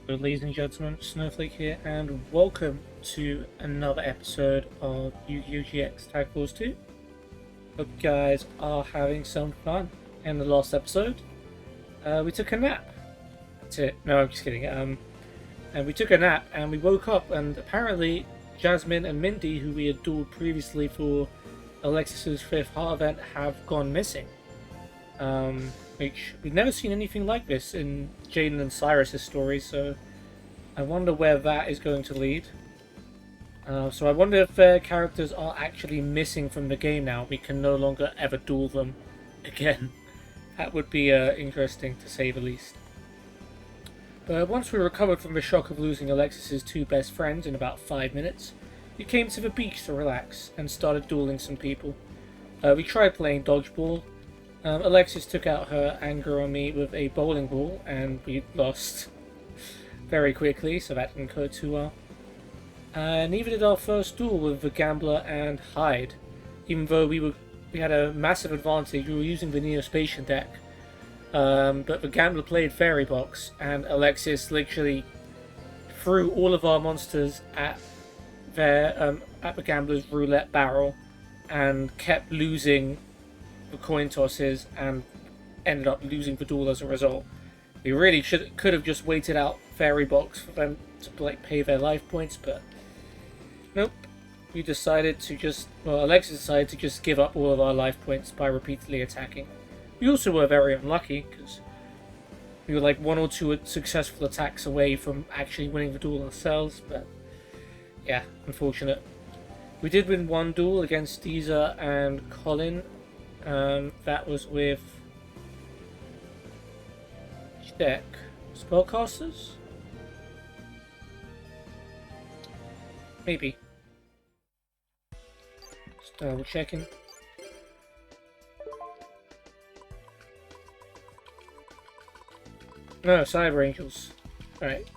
Hello, ladies and gentlemen, Snowflake here, and welcome to another episode of Yu-Gi-Oh! GX Tag Force 2. Hope you guys are having some fun. In the last episode, we took a nap. That's it. No, I'm just kidding. And we took a nap, and we woke up, and apparently Jasmine and Mindy, who we had dueled previously for Alexis's 5th heart event, have gone missing. Which we've never seen anything like this in Jaden and Cyrus's story, so I wonder where that is going to lead. So I wonder if their characters are actually missing from the game now. We can no longer ever duel them again. That would be interesting, to say the least. But once we recovered from the shock of losing Alexis's 2 best friends in about 5 minutes, we came to the beach to relax and started dueling some people. We tried playing dodgeball. Alexis took out her anger on me with a bowling ball, and we lost very quickly, so that didn't go too well. Neither did our first duel with the Gambler and Hyde. Even though we had a massive advantage, we were using the Neospatian deck. But the Gambler played Fairy Box, and Alexis literally threw all of our monsters at the Gambler's roulette barrel, and kept losing the coin tosses, and ended up losing the duel as a result. We really could have just waited out Fairy Box for them to pay their life points, but nope. We decided to Alexis decided to just give up all of our life points by repeatedly attacking. We also were very unlucky because we were like 1 or 2 successful attacks away from actually winning the duel ourselves, but yeah, unfortunate. We did win 1 duel against Deezer and Colin. That was with which deck? Spellcasters? Maybe. Just double checking. No, Cyber Angels. Alright.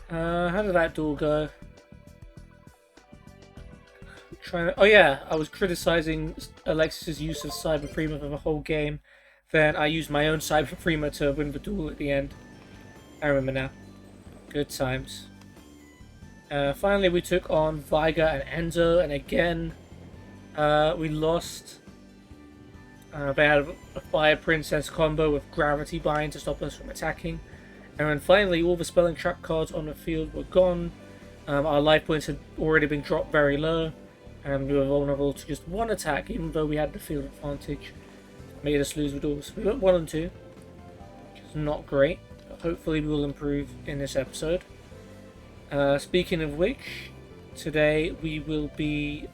How did that duel go? Oh yeah, I was criticizing Alexis's use of Cyber Prima for the whole game. Then I used my own Cyber Prima to win the duel at the end. I remember now. Good times. Finally, we took on Viger and Enzo, and again, we lost. They had a Fire Princess combo with Gravity Bind to stop us from attacking. And then finally, all the Spelling Trap cards on the field were gone. Our life points had already been dropped very low, and we were vulnerable to just 1 attack, even though we had the field advantage. It made us lose the duels. We went 1 and 2, which is not great, but hopefully we will improve in this episode. Speaking of which, today we will be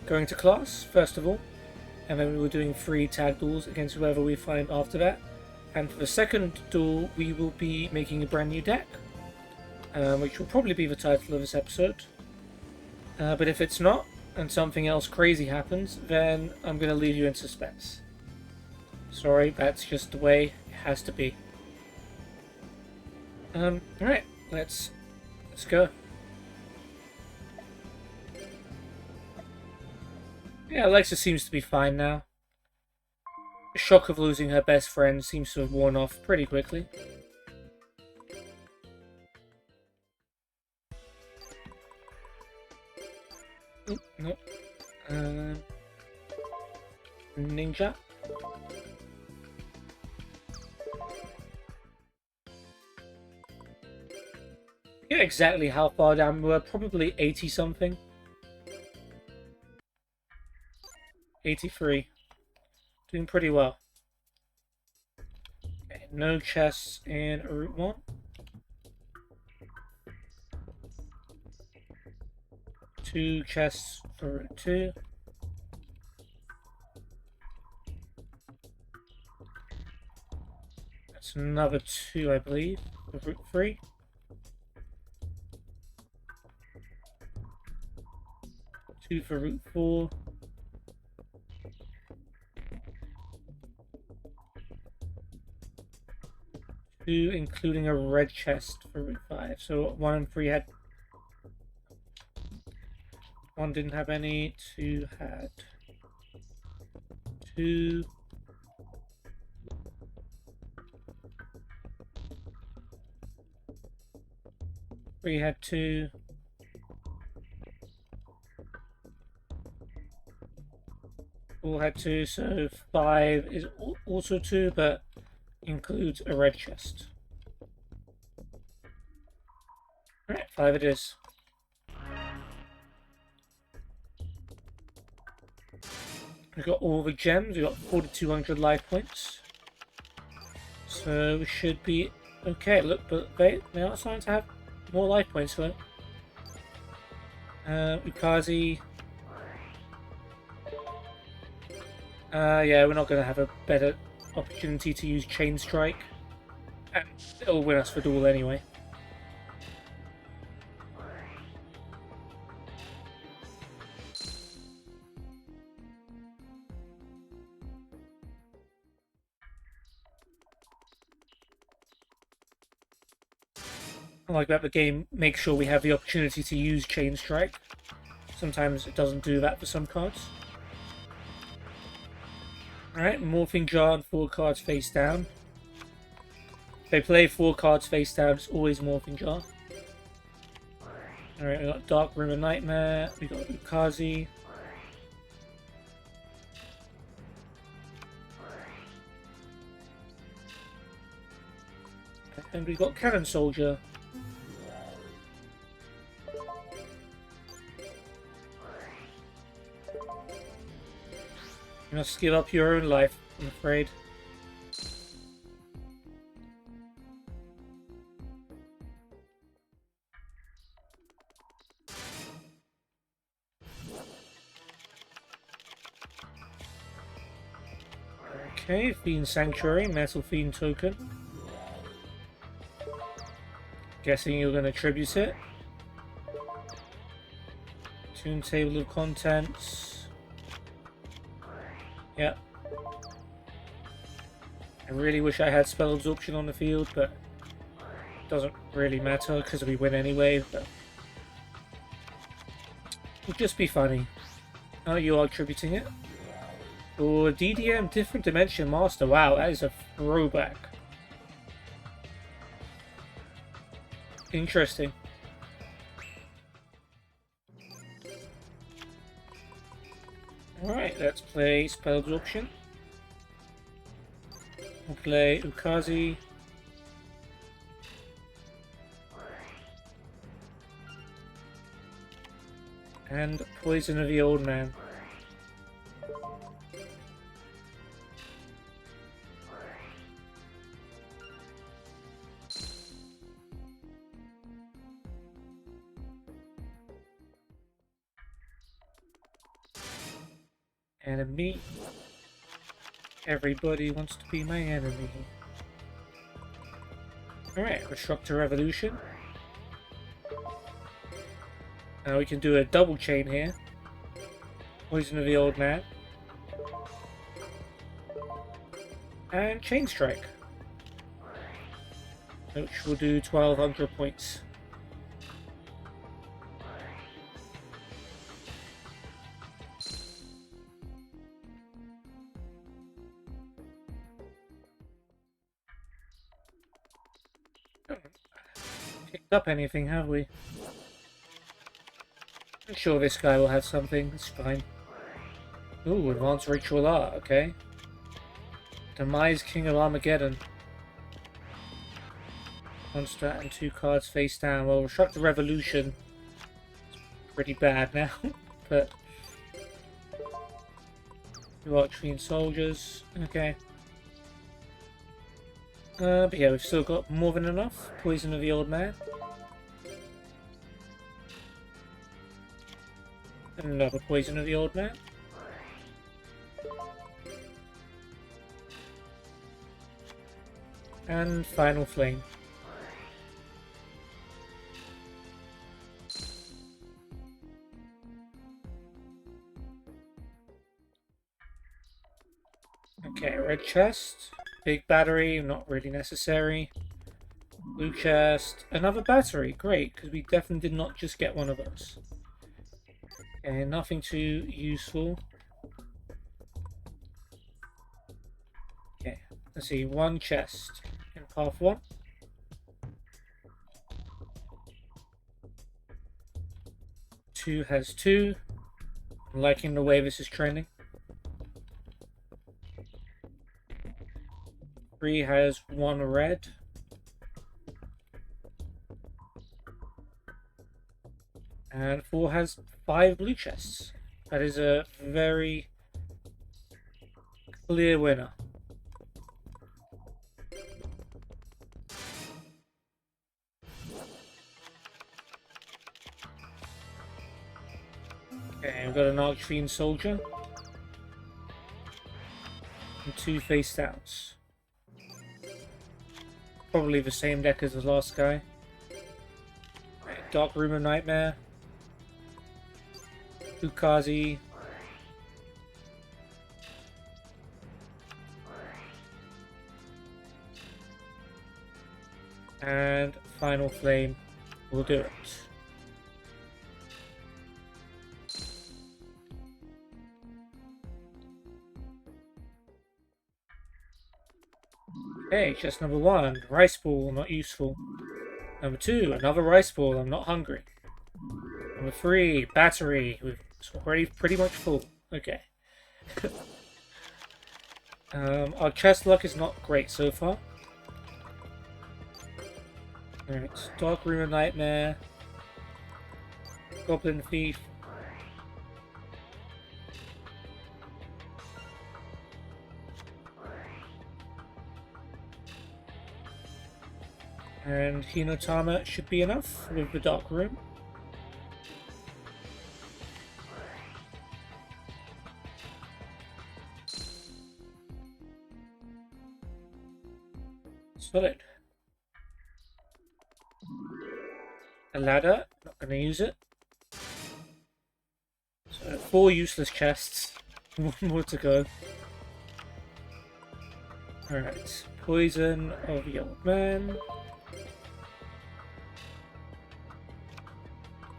going to class, first of all, and then we were doing 3 tag duels against whoever we find after that. And for the second duel, we will be making a brand new deck, which will probably be the title of this episode. But if it's not, and something else crazy happens, then I'm going to leave you in suspense. Sorry, that's just the way it has to be. Alright, let's go. Yeah, Alexa seems to be fine now. The shock of losing her best friend seems to have worn off pretty quickly. Nope. Ninja. Yeah, exactly how far down we were. Probably 80 something. 83. Doing pretty well. Okay, no chests in Route 1. Two chests for Route 2. That's another 2, I believe, for Route 3. Two for Route 4. Two, including a red chest for Route 5. So 1 and 3 had... 1 didn't have any, 2 had... 2... 3 had 2. All had 2, so 5 is also 2, but includes a red chest. Alright, 5 it is. We've got all the gems, we've got 4,200 life points. So we should be okay. Look, but they are starting to have more life points for it. Ukazi. Yeah, we're not going to have a better opportunity to use Chain Strike. And it'll win us for Duel anyway. I like that the game makes sure we have the opportunity to use Chain Strike. Sometimes it doesn't do that for some cards. Alright, Morphing Jar and 4 cards face down. If they play 4 cards face down, it's always Morphing Jar. Alright, we got Dark River Nightmare, we got Ukazi. And we got Cannon Soldier. You must give up your own life, I'm afraid. Okay, Fiend Sanctuary, Metal Fiend token. Guessing you're going to tribute it. Tune Table of Contents. Yep. I really wish I had Spell Absorption on the field, but it doesn't really matter because we win anyway. But it'll just be funny. Oh, you are tributing it? Or DDM Different Dimension Master. Wow, that is a throwback. Interesting. Alright, let's play Spell Absorption. We'll play Ukazi. And Poison of the Old Man. Enemy. Everybody wants to be my enemy. Alright, Constructor Revolution. Now we can do a double chain here. Poison of the Old Man. And Chain Strike. Which will do 1,200 points. Picked up anything, have we? I'm sure this guy will have something, it's fine. Ooh, Advanced Ritual Art, okay. Demise King of Armageddon. Monster and 2 cards face down. Well, Constructor Revolution is pretty bad now, but... 2 Archery and Soldiers, okay. But yeah, we've still got more than enough. Poison of the Old Man. Another Poison of the Old Man. And Final Flame. Okay, red chest. Big battery, not really necessary. Blue chest. Another battery, great, because we definitely did not just get one of those. Okay, nothing too useful. Okay, let's see, 1 chest in path 1. 2 has 2. I'm liking the way this is trending. 3 has 1 red. And 4 has 5 blue chests. That is a very clear winner. Okay, we've got an Archfiend Soldier. And 2 face downs. Probably the same deck as the last guy. Dark Room of Nightmare. Ukazi. And Final Flame will do it. Okay, chest number 1, Rice Ball, not useful. Number 2, another Rice Ball, I'm not hungry. Number 3, Battery, it's already pretty much full. Okay. Our chest luck is not great so far. Alright, Dark Room of Nightmare. Goblin Thief. And Hinotama should be enough with the Dark Room. Solid. A ladder, not going to use it. So 4 useless chests. One more to go. Alright, Poison of the Old Man.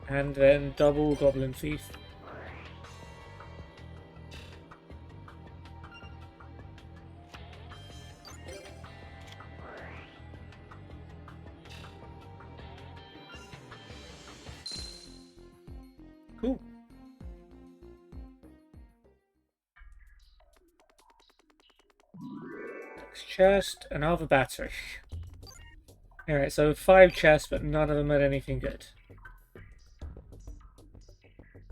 And then double Goblin Thief. Cool. Next chest, another battery. Alright, so 5 chests, but none of them had anything good.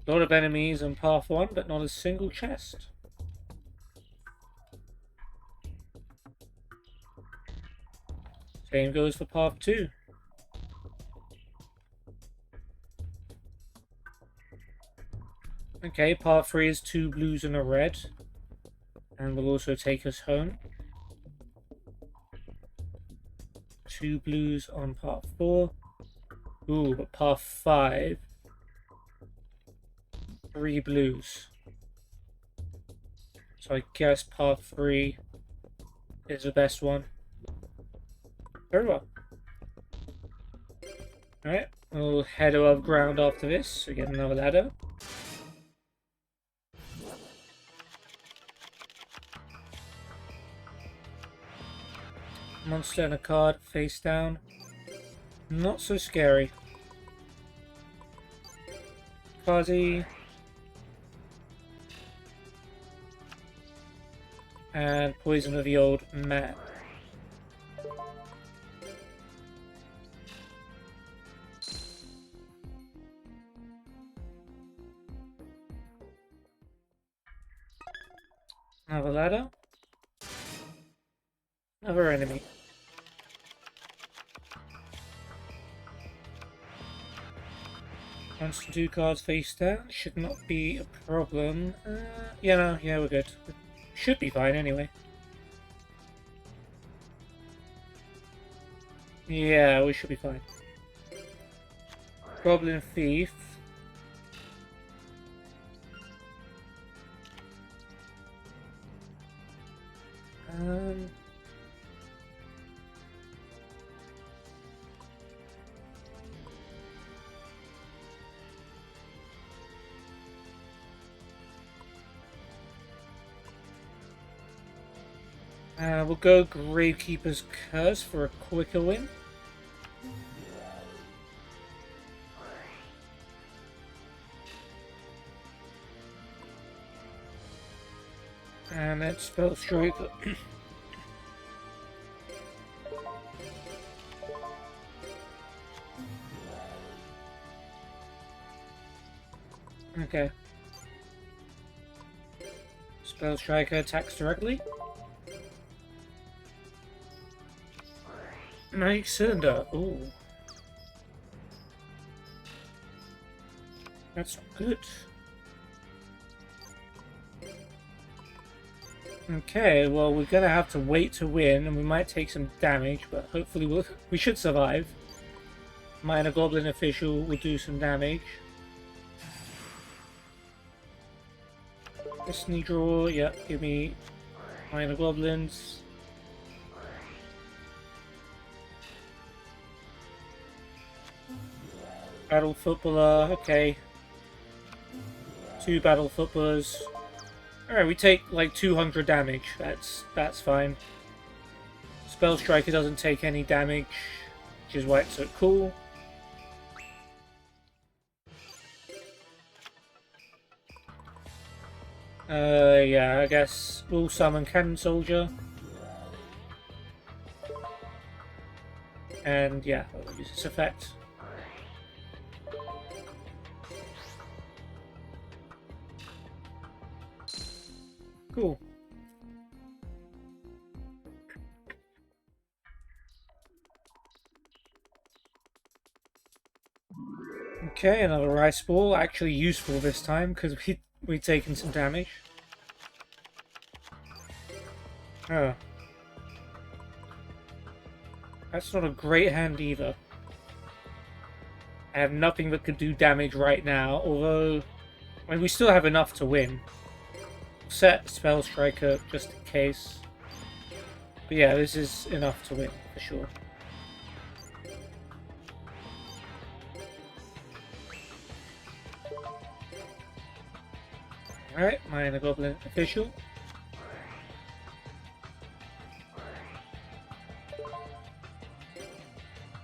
A lot of enemies on path 1, but not a single chest. Same goes for path 2. Okay, path 3 is 2 blues and a red. And will also take us home. 2 blues on path 4. Ooh, but path 5. 3 blues. So I guess path 3 is the best one. Very well. Alright, we'll head above ground after this, so get another ladder. Monster and a card face down. Not so scary. Fuzzy. And Poison of the Old Man. Another ladder. Another enemy. Once the 2 cards face down, should not be a problem. Yeah, we're good. Should be fine anyway. Yeah, we should be fine. Goblin Thief. We'll go Gravekeeper's Curse for a quicker win. And it's Spell Strike. Okay. Spell Striker attacks directly. Magic Cylinder. Ooh. That's good. Okay, well, we're gonna have to wait to win, and we might take some damage, but hopefully we should survive. Minor Goblin Official will do some damage. Destiny Draw, yep, give me Minor Goblins. Battle Footballer, okay. 2 Battle Footballers. Alright, we take like 200 damage. That's fine. Spell Striker doesn't take any damage, which is why it's so cool. Yeah, I guess we'll summon Cannon Soldier. And yeah, I'll use this effect. Cool. Okay, another Ice Ball. Actually useful this time, because we've taken some damage. Oh. That's not a great hand either. I have nothing that could do damage right now, although... I mean, we still have enough to win. Set Spell Striker just in case. But yeah, this is enough to win, for sure. Alright, Minor Goblin Official.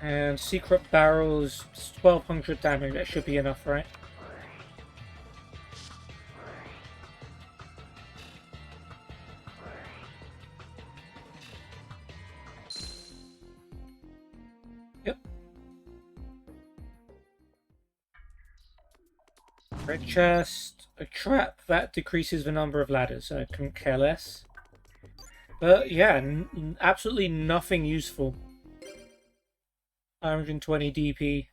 And Secret Barrels, 1200 damage. That should be enough, right? Yep. Red chest. A trap that decreases the number of ladders. I couldn't care less. But yeah, absolutely nothing useful. 120 DP.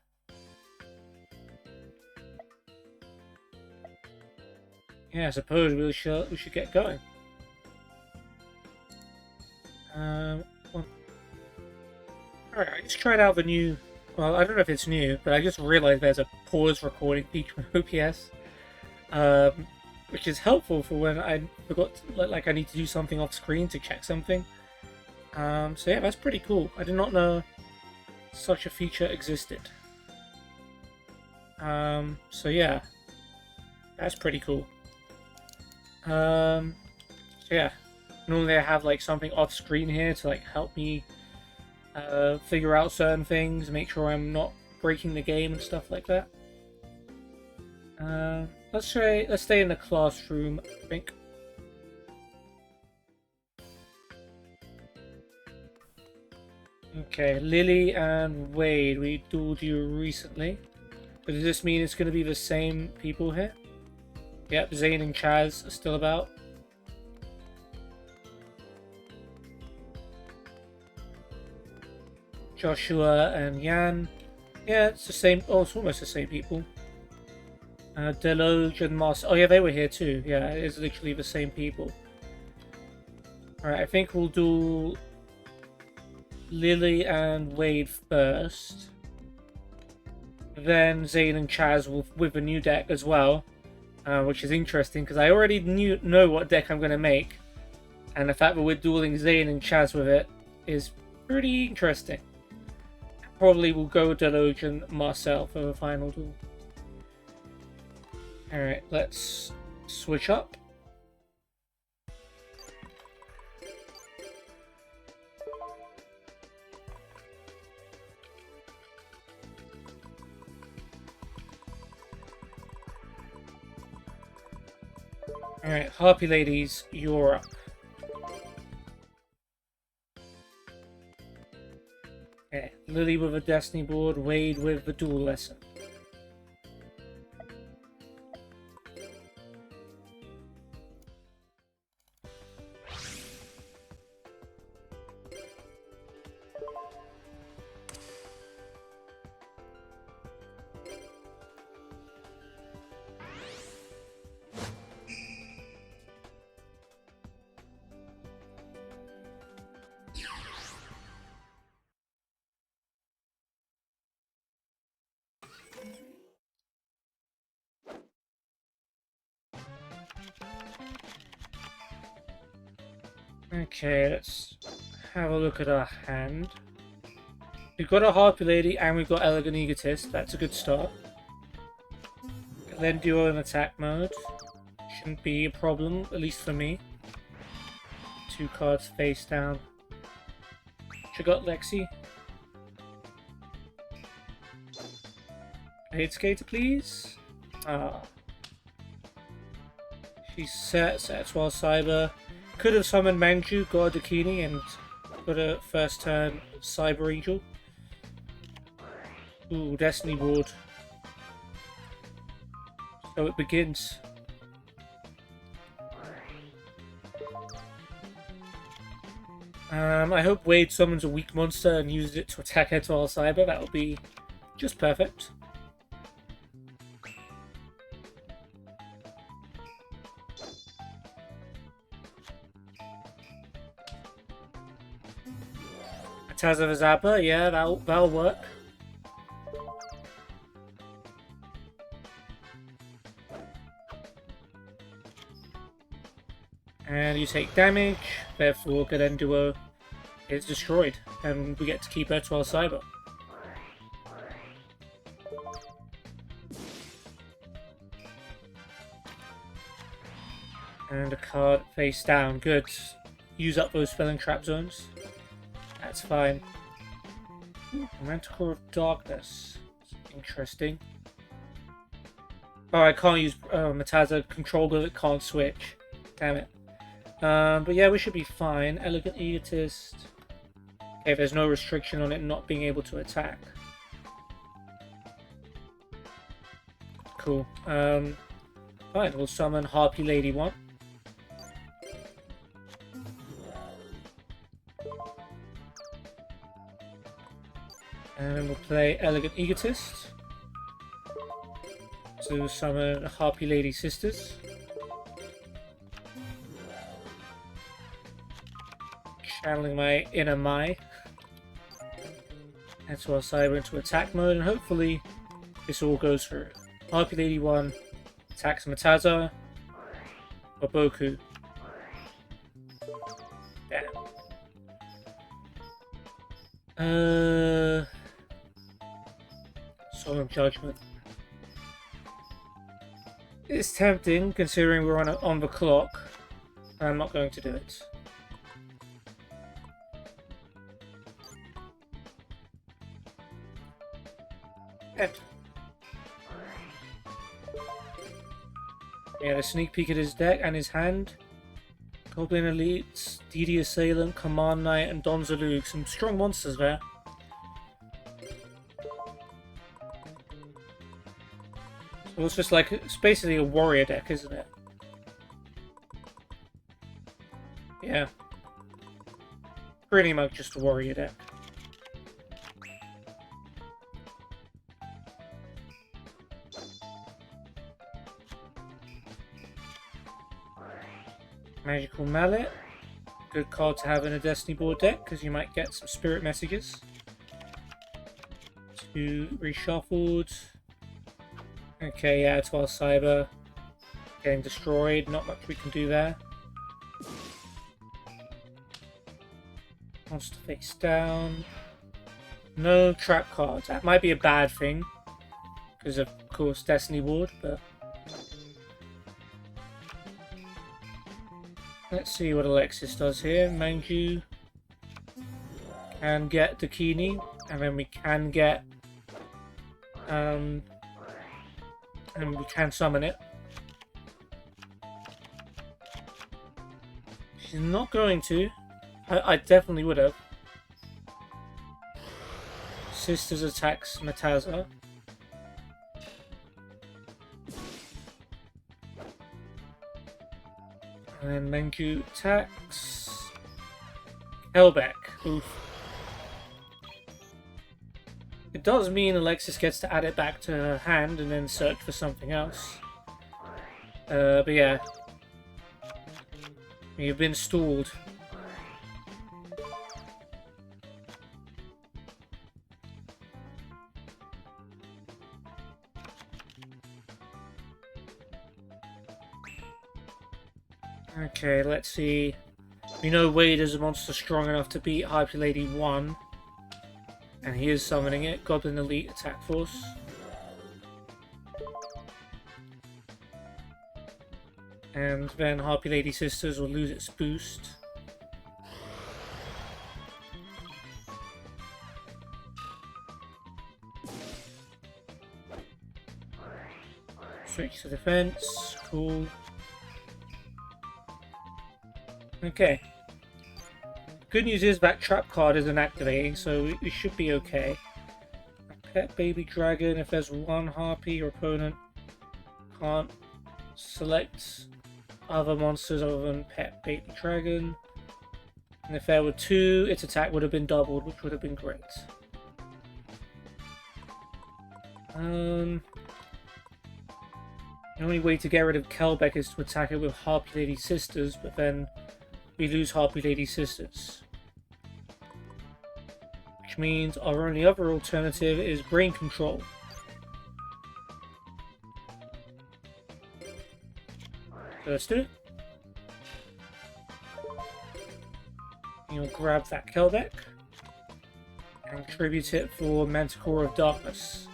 Yeah, I suppose we should get going. Well, alright, I just tried out the new... Well, I don't know if it's new, but I just realized there's a pause recording feature in OPS. Which is helpful for when I forgot, like I need to do something off screen to check something. So yeah, that's pretty cool. I did not know such a feature existed. So yeah, that's pretty cool. So yeah, normally I have like something off screen here to like help me figure out certain things, make sure I'm not breaking the game and stuff like that. Let's stay in the classroom, I think. Okay, Lily and Wade, we dueled you recently. But does this mean it's going to be the same people here? Yep, Zane and Chaz are still about. Joshua and Yan. Yeah, it's the same. Oh, it's almost the same people. Deloge and Moss. Oh yeah, they were here too. Yeah, it is literally the same people. Alright, I think we'll do Lily and Wade first. Then Zane and Chaz with a new deck as well. Which is interesting because I already know what deck I'm going to make. And the fact that we're dueling Zane and Chaz with it is pretty interesting. Probably will go Deloge and Marcel for the final duel. Alright, let's switch up. Alright, Harpy Ladies, you're up. Okay, Lily with a Destiny board, Wade with the Duel lesson. Okay, let's have a look at our hand. We've got a Harpy Lady and we've got Elegant Egotist. That's a good start. Then Duel in attack mode. Shouldn't be a problem, at least for me. 2 cards face down. She got Lexi. Hate Skater, please. Ah. She's sets while Cyber. Could have summoned Manju, got a Dakini, and got a first turn Cyber Angel. Ooh, Destiny board. So it begins. I hope Wade summons a weak monster and uses it to attack Etoile Cyber. That would be just perfect. Taza Zappa, yeah, that'll work. And you take damage, therefore Galenduo is destroyed, and we get to keep Etoile Cyber. And a card face down, good. Use up those spelling trap zones. That's fine. Manticore of Darkness. Interesting. Oh, I can't use Mataza controller that can't switch. Damn it. But yeah, we should be fine. Elegant Egotist. Okay, there's no restriction on it not being able to attack. Cool. Fine, we'll summon Harpy Lady 1. And then we'll play Elegant Egotist to summon Harpy Lady Sisters. Channeling my inner Mai. That's why Cyber into attack mode, and hopefully this all goes through. Harpy Lady 1 attacks Mataza or Boku. Damn. Solemn Judgment. It's tempting, considering we're on the clock. I'm not going to do it. Yeah, the sneak peek at his deck and his hand. Goblin Elites, DD Assailant, Command Knight, and Don Zalug. Some strong monsters there. So it's just like, it's basically a warrior deck, isn't it? Yeah. Pretty much just a warrior deck. Magical Mallet. Good card to have in a Destiny board deck, because you might get some spirit messages. 2 reshuffled. Okay, yeah, Etoile Cyber getting destroyed. Not much we can do there. Monster face down. No trap cards. That might be a bad thing, because of course Destiny board, but let's see what Alexis does here. Manju can get Dakini, and then we can get and we can summon it. He's not going to. I definitely would have. Sisters attacks Mataza. And then Mengu attacks Hellbeck. Oof. It does mean Alexis gets to add it back to her hand and then search for something else. But yeah. You've been stalled. Okay, let's see. We know Wade is a monster strong enough to beat Hyper Lady 1. And he is summoning it. Goblin Elite Attack Force. And then Harpy Lady Sisters will lose its boost. Switch to defense. Cool. Okay. Good news is that trap card isn't activating, so we should be okay. Pet Baby Dragon, if there's one Harpy, your opponent can't select other monsters other than Pet Baby Dragon. And if there were two, its attack would have been doubled, which would have been great. The only way to get rid of Kelbeck is to attack it with Harpy Lady Sisters, but then we lose Harpy Lady Sisters. Which means our only other alternative is Brain Control. So let's do it. You'll grab that Kelbeck and tribute it for Manticore of Darkness.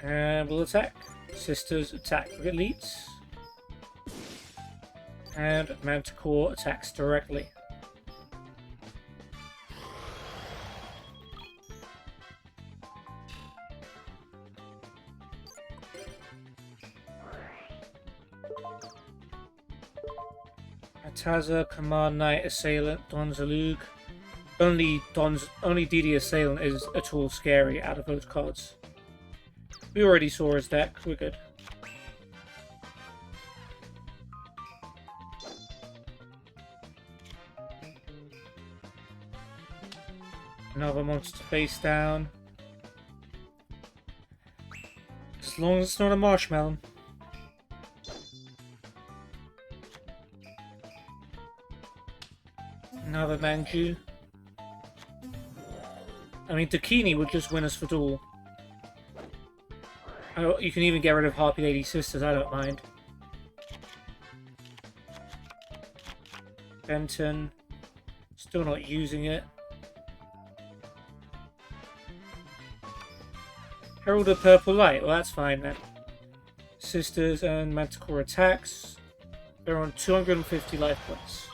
And we'll attack. Sisters attack with elites. And Manticore attacks directly. Ataza, Command Knight, Assailant, Don Zalug. Only DD Assailant is at all scary out of those cards. We already saw his deck, we're good. Another monster face down. As long as it's not a marshmallow. Another Manju. I mean, Dakini would just win us for Duel. Oh, you can even get rid of Harpy Lady Sisters, I don't mind. Benton. Still not using it. Herald of Purple Light, well that's fine then. Sisters and Manticore attacks. They're on 250 life points.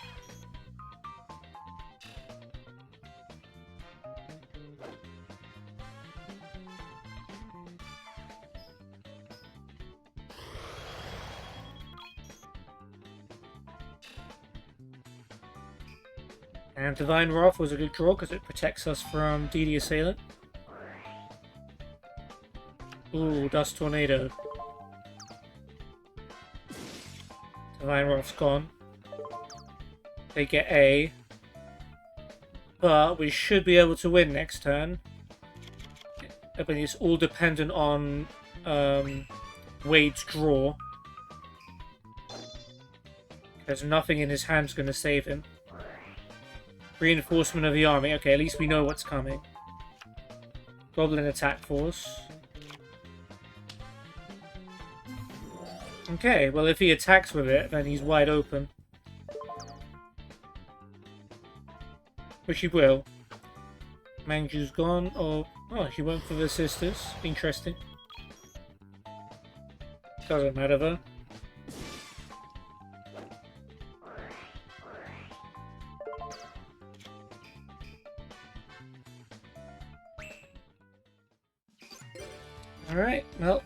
And Divine Wrath was a good draw because it protects us from DD Assailant. Ooh, Dust Tornado. Divine Wrath's gone. They get A. But we should be able to win next turn. But it's all dependent on Wade's draw. There's nothing in his hand's going to save him. Reinforcement of the army. Okay, at least we know what's coming. Goblin attack force. Okay, well if he attacks with it, then he's wide open. Which he will. Manju's gone. Oh, he went for the sisters. Interesting. Doesn't matter though. Alright, well.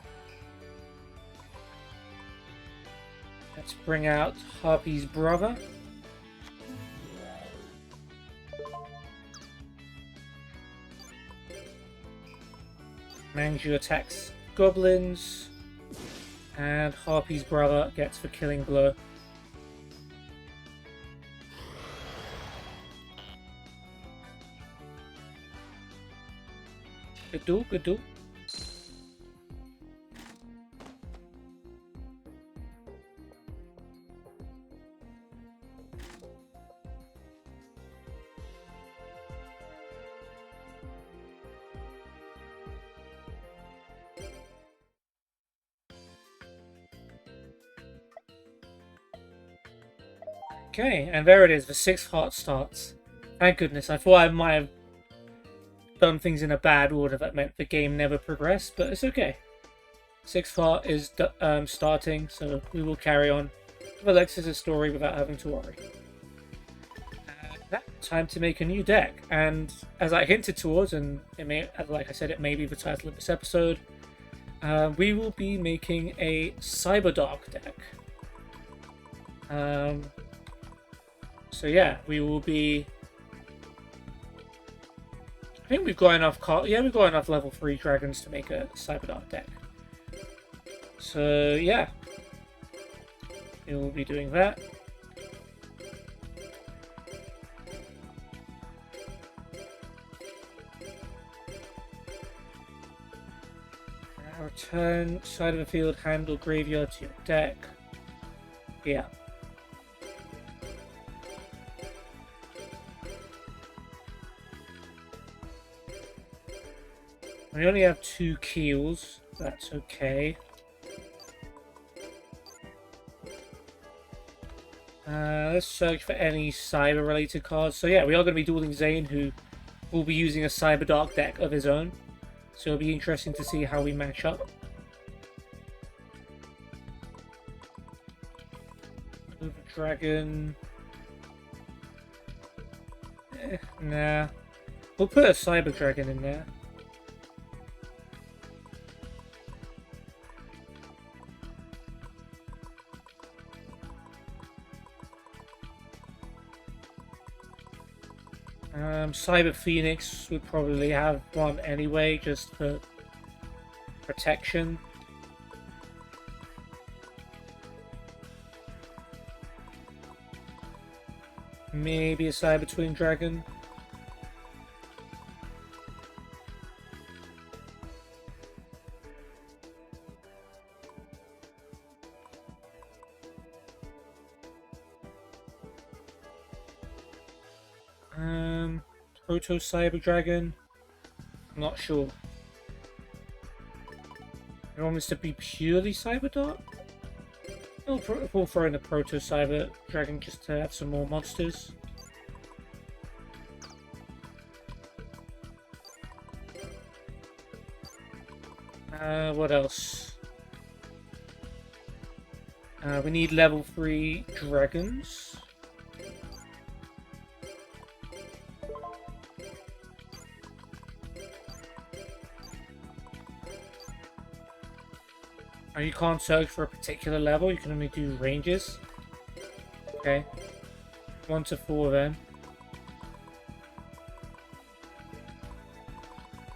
Let's bring out Harpy's brother. Manju attacks goblins. And Harpy's brother gets the killing blow. Good duel, good duel. Okay, and there it is, the 6th heart starts. Thank goodness, I thought I might have done things in a bad order that meant the game never progressed, but it's okay. 6th heart is starting, so we will carry on with Alexis' story without having to worry. Now, time to make a new deck, and as I hinted towards, and it may, like I said, it may be the title of this episode, we will be making a Cyberdark deck. So yeah, we will be... I think we've got enough we've got enough level 3 dragons to make a Cyberdark deck. So yeah, we will be doing that. Return side of the field, handle graveyard to your deck. Yeah. We only have 2 keels, that's okay. Let's search for any cyber-related cards. So yeah, we are going to be dueling Zane, who will be using a Cyberdark deck of his own. So it'll be interesting to see how we match up. Dragon. Nah. We'll put a Cyber Dragon in there. Cyber Phoenix would probably have one anyway, just for protection. Maybe a Cyber Twin Dragon. Proto Cyber Dragon. I'm not sure. You want this to be purely Cyberdark? We'll throw in a Proto Cyber Dragon just to have some more monsters. What else? We need level 3 dragons. You can't search for a particular level, you can only do ranges. Okay. 1 to 4 then.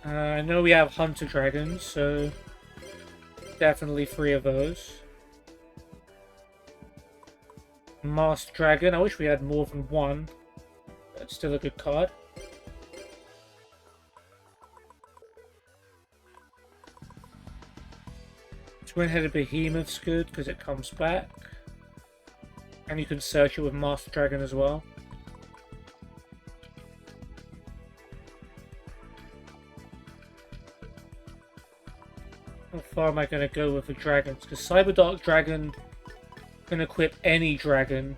I know we have Hunter Dragons, so definitely 3 of those. Masked Dragon, I wish we had more than 1. That's still a good card. Twin-headed Behemoth's good because it comes back. And you can search it with Master Dragon as well. How far am I going to go with the dragons? Because Cyberdark Dragon can equip any dragon.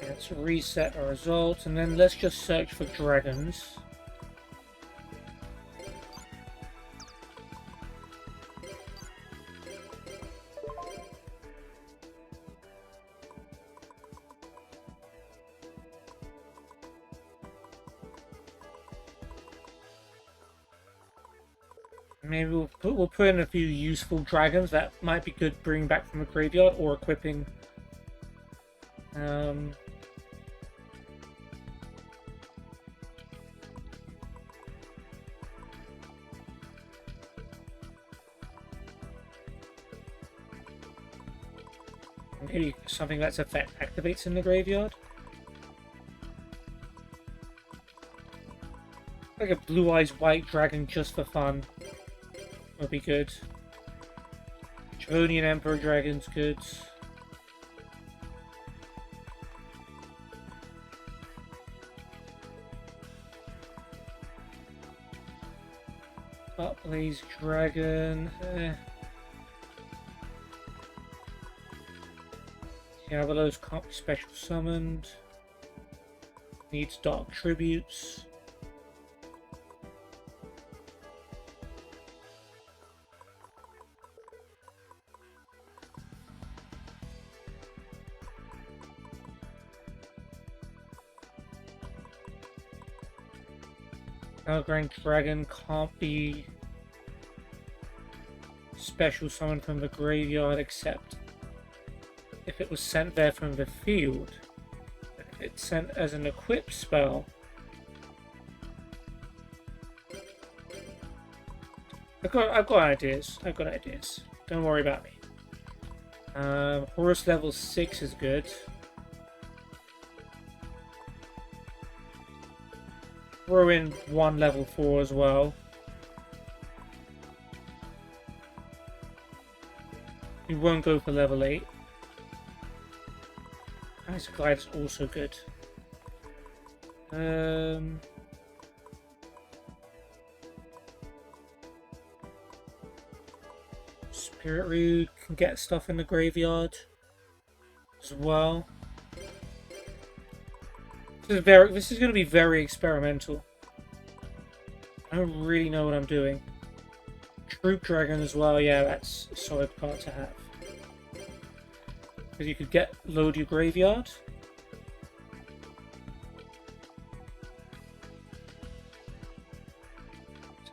Let's reset our result, and then let's just search for dragons. Maybe we'll put in a few useful dragons that might be good bringing back from the graveyard or equipping. Maybe something that's effect activates in the graveyard. Like a blue eyes white dragon just for fun would be good. Chavonian Emperor dragon's good. Blaze dragon. Yeah, but those can't be special summoned. Needs dark tributes. Grand Dragon can't be special summoned from the graveyard except if it was sent there from the field. If it's sent as an equipped spell. I've got ideas. I've got ideas. Don't worry about me. Horus level 6 is good. Throw in one level 4 as well. We won't go for level 8. Ice Glide is also good. Spirit Root can get stuff in the graveyard as well. This is going to be very experimental. I don't really know what I'm doing. Troop Dragon as well, yeah, that's a solid card to have. Because you could load your graveyard.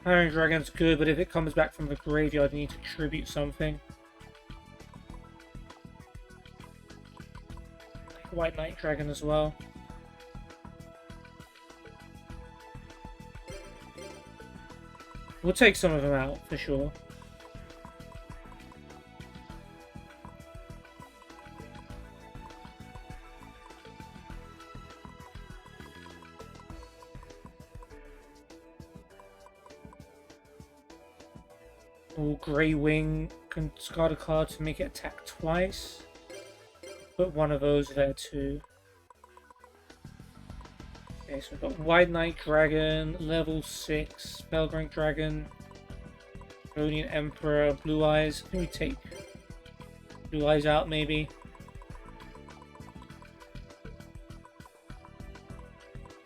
Iron Dragon's good, but if it comes back from the graveyard, you need to tribute something. White Knight Dragon as well. We'll take some of them out, for sure. Grey Wing can discard a card to make it attack twice. Put one of those there too. Okay, so we've got White Knight Dragon, level 6, Belgrang Dragon, Chavonian Emperor, Blue Eyes. Can we take Blue Eyes out maybe?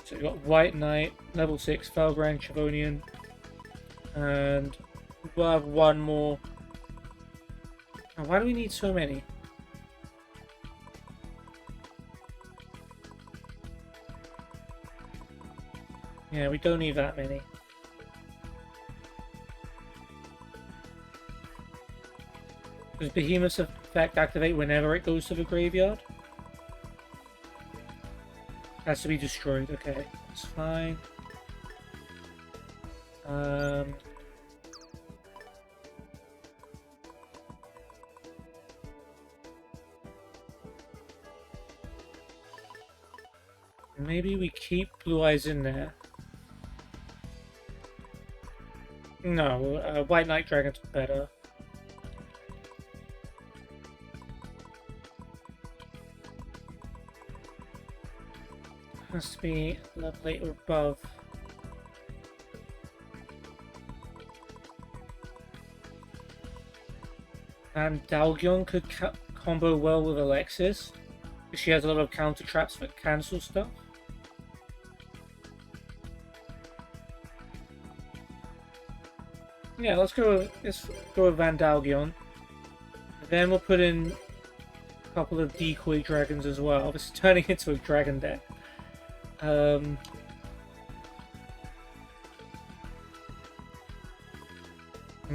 So we've got White Knight, level 6, Belgrang, Chavonian, and we'll have one more. Oh, why do we need so many? Yeah, we don't need that many. Does Behemoth's effect activate whenever it goes to the graveyard? Has to be destroyed, okay. That's fine. Maybe we keep Blue Eyes in there. No, White Knight Dragon's better. Has to be level 8 or above. And Dalgion could combo well with Alexis, because she has a lot of counter traps that cancel stuff. Yeah, let's go with Van Dalgion. Then we'll put in a couple of decoy dragons as well. This is turning into a dragon deck.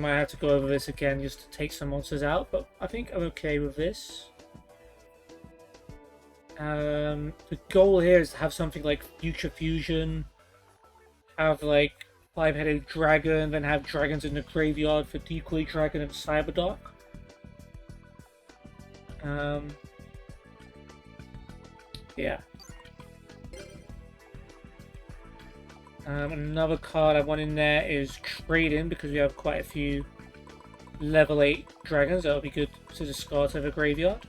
Might have to go over this again just to take some monsters out, but I think I'm okay with this. The goal here is to have something like Future Fusion, have like 5-headed dragon, then have dragons in the graveyard for Decoy Dragon and Cyberdark. Yeah. Another card I want in there is Trade In, because we have quite a few level 8 dragons. That'll be good to discard to the graveyard.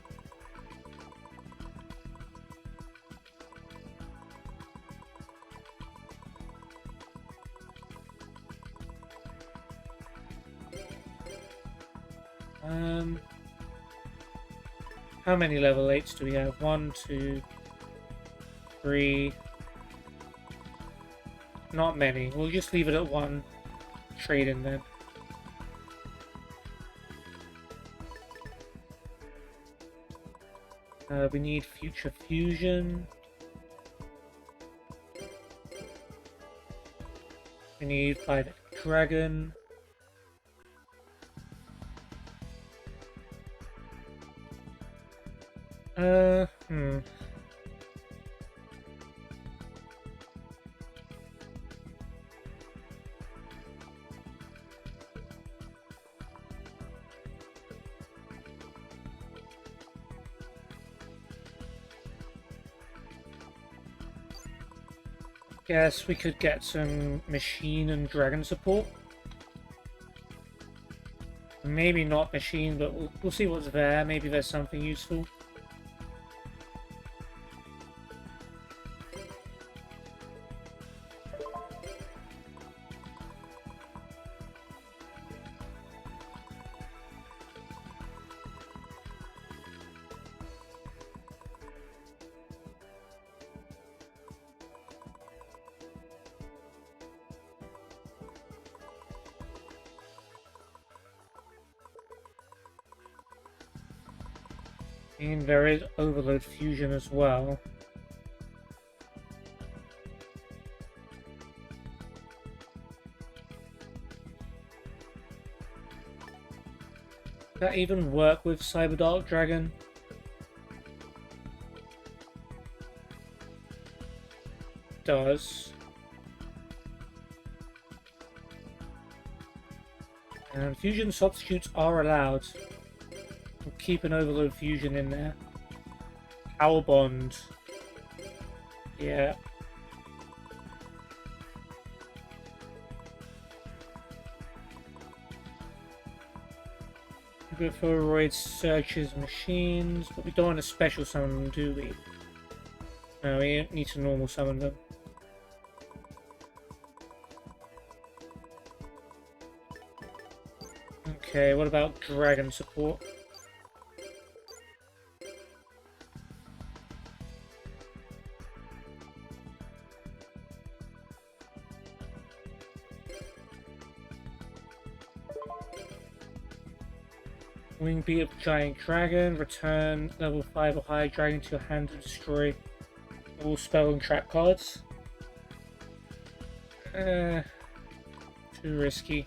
How many level 8s do we have? 1, 2, 3. Not many. We'll just leave it at 1. Trade in then. We need Future Fusion. We need 5 Dragon. Guess we could get some machine and dragon support. Maybe not machine, but we'll see what's there. Maybe there's something useful. And there is Overload Fusion as well. Does that even work with Cyberdark Dragon? Does. And fusion substitutes are allowed. We'll keep an Overload Fusion in there. Power Bond. Yeah. Hypothyroid searches machines, but we don't want to special summon them, do we? No, we need to normal summon them. Okay, what about dragon support? Wing Beat of Giant Dragon, return level 5 or higher dragon to your hand to destroy all spell and trap cards. Too risky.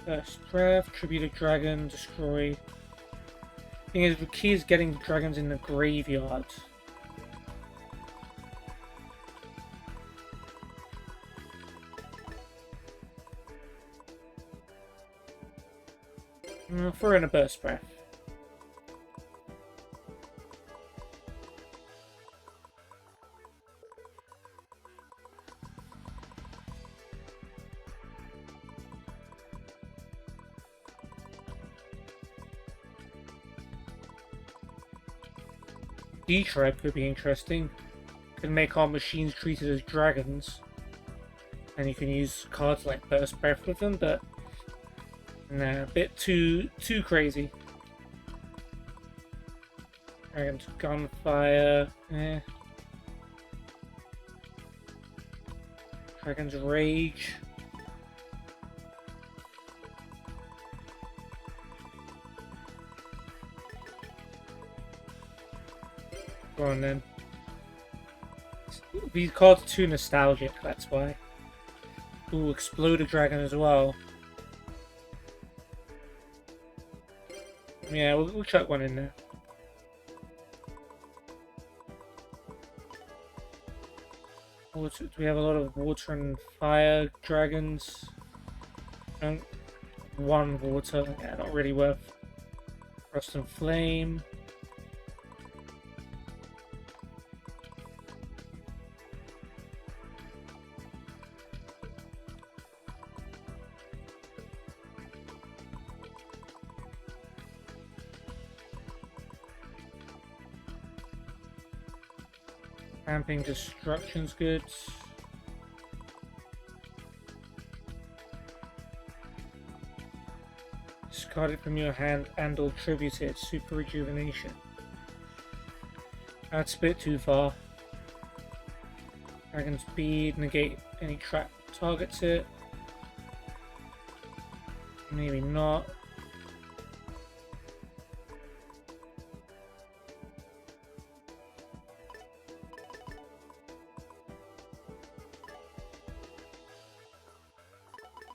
First Breath, Tribute of Dragon, destroy. Thing is, the key is getting the dragons in the graveyard. Throw in a Burst Breath. D-Tribe could be interesting. Could make our machines treated as dragons. And you can use cards like Burst Breath with them, but nah, a bit too crazy. Dragon's Gunfire, Dragon's Rage. Go on then. These cards are too nostalgic, that's why. Ooh, Explode a Dragon as well. Yeah, we'll chuck one in there. Water, do we have a lot of water and fire dragons? One water, yeah, not really worth. Frost and Flame. Ramping Destruction's good. Discard it from your hand and or tribute it. Super Rejuvenation. That's a bit too far. Dragon Speed, negate any trap targets it. Maybe not.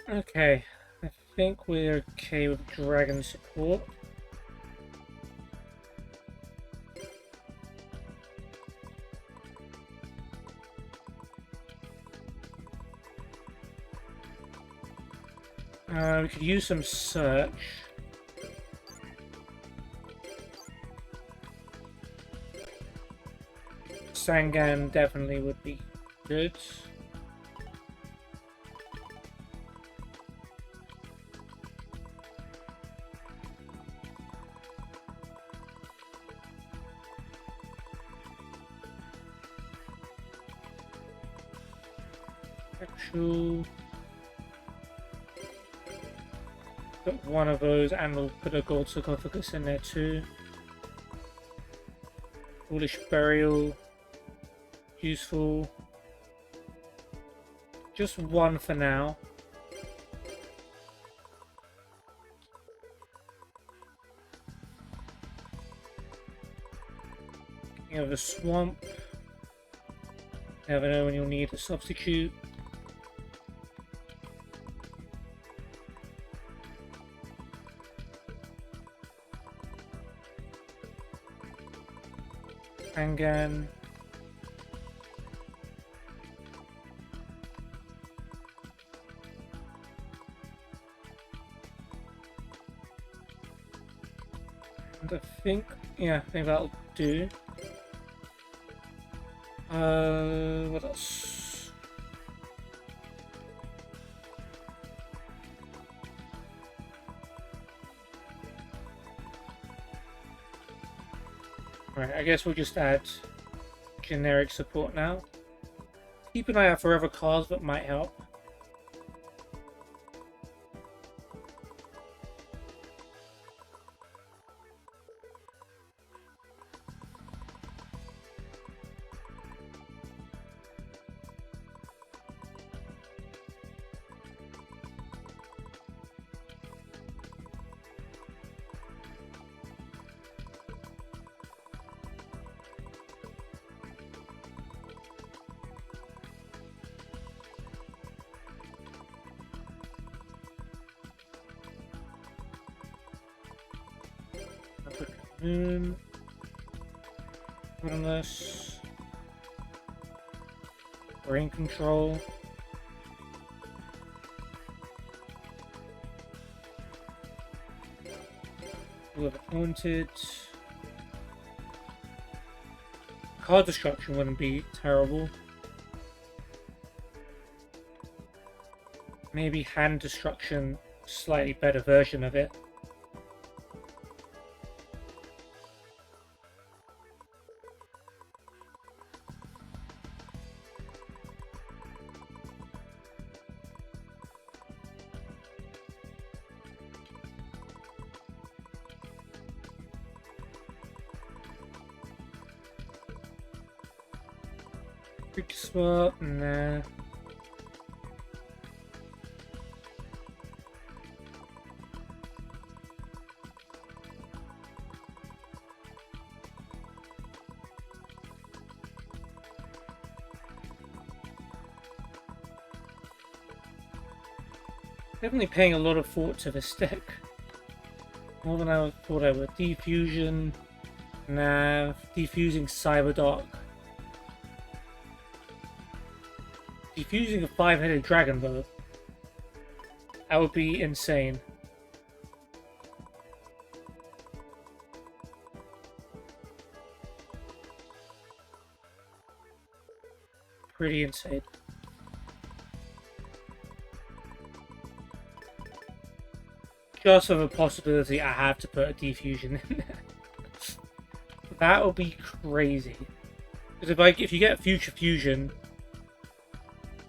Okay, I think we're okay with dragon support. We could use some search. Sangan definitely would be good. Actual. Got one of those, and we'll put a gold sarcophagus in there too. Foolish Burial. Useful. Just one for now. You have a swamp. Never know when you'll need a substitute. Angan. And I think that'll do. What else? Right, I guess we'll just add generic support now. Keep an eye out for other cards that might help. Unless brain control. Whoever haunted. Card destruction wouldn't be terrible. Maybe hand destruction, slightly better version of it. Quick swap, nah. Definitely paying a lot of thought to this deck. More than I thought I would. Defusion, Nav, defusing Cyberdark. Defusing a 5-headed dragon though. That would be insane. Pretty insane. Just for the possibility I have to put a defusion in there. That would be crazy. Because if you get future fusion,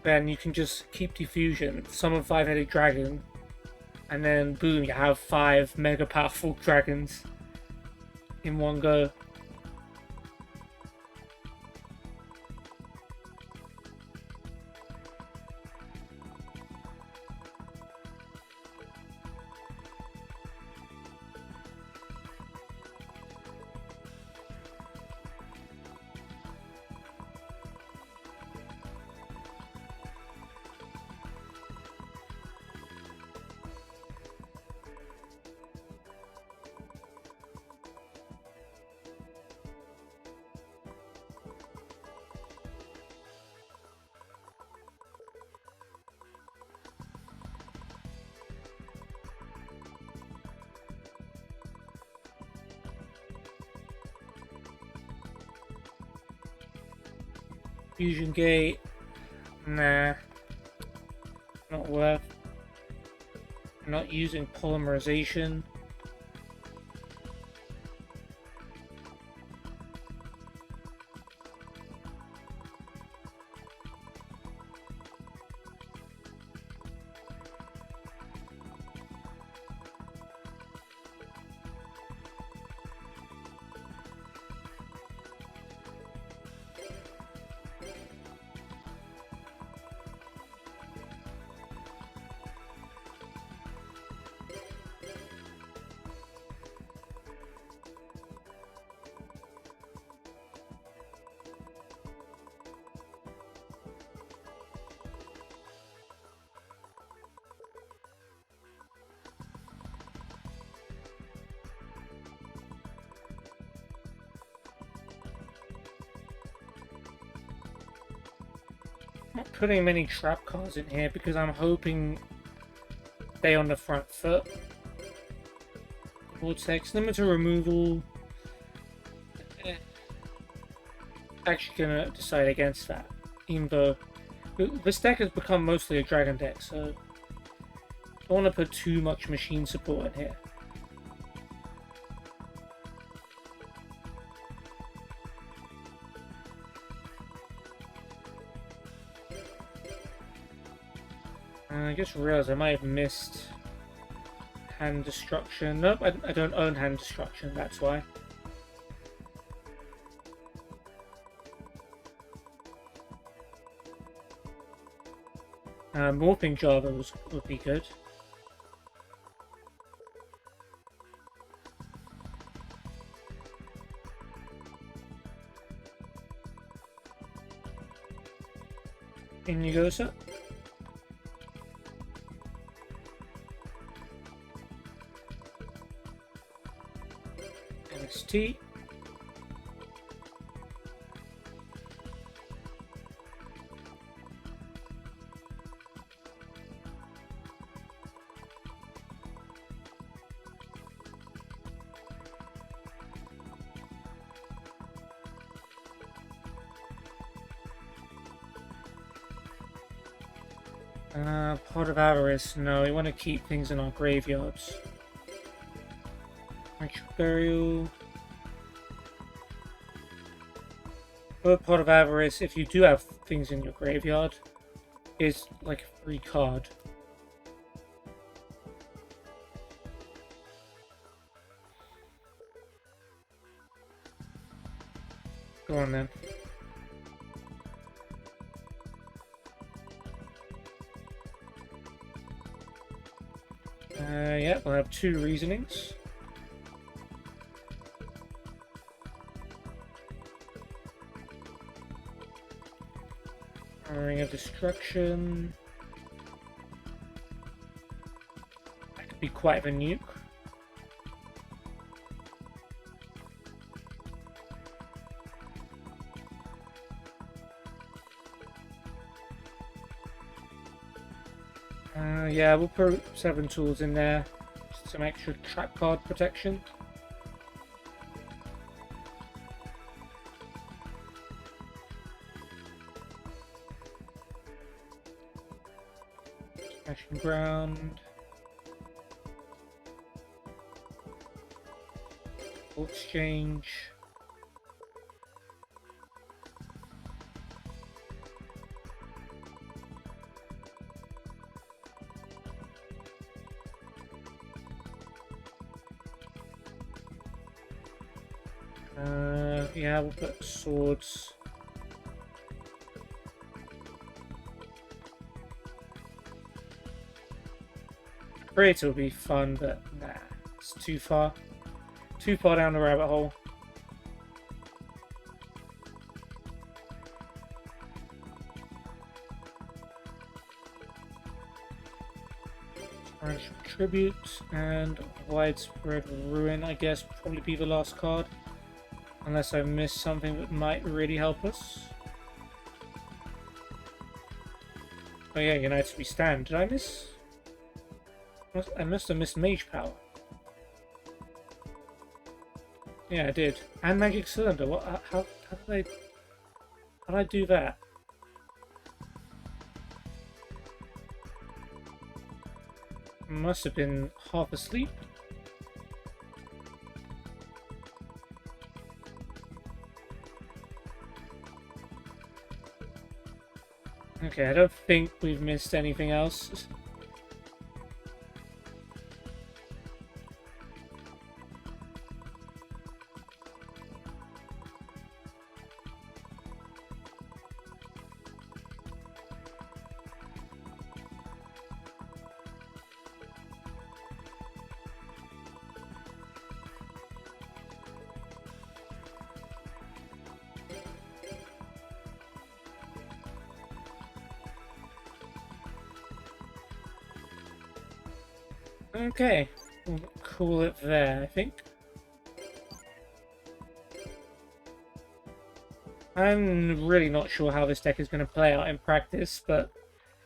then you can just keep defusion, summon 5-headed dragon, and then boom, you have 5 mega powerful dragons in one go. Fusion gate, nah, not worth. Not using polymerization. Not putting many trap cards in here because I'm hoping stay on the front foot. Vortex, limiter removal. Actually gonna decide against that. Even though this deck has become mostly a dragon deck, so I don't want to put too much machine support in here. I just realized I might have missed hand destruction. Nope, I don't own hand destruction, that's why. Morphing Java would be good. In you go, sir. NXT. Pot of Avarice. No, we want to keep things in our graveyards. Ritual Burial. Pot of Avarice, if you do have things in your graveyard, is like a free card. Go on then. Yeah, we'll have 2 reasonings. Ring of Destruction. be quite a nuke. Yeah, we'll put 7 tools in there. Just some extra trap card protection. Smashing ground. Exchange. Yeah, we'll put swords. Creator will be fun, but nah, it's too far. Too far down the rabbit hole. Tribute and Widespread Ruin, I guess, will probably be the last card. Unless I missed something that might really help us. Oh yeah, United We Stand. Did I miss? I must have missed Mage Power. Yeah, I did. And Magic Cylinder. What? How did I do that? Must have been half asleep. Okay, I don't think we've missed anything else. Okay, we'll call it there, I think. I'm really not sure how this deck is going to play out in practice, but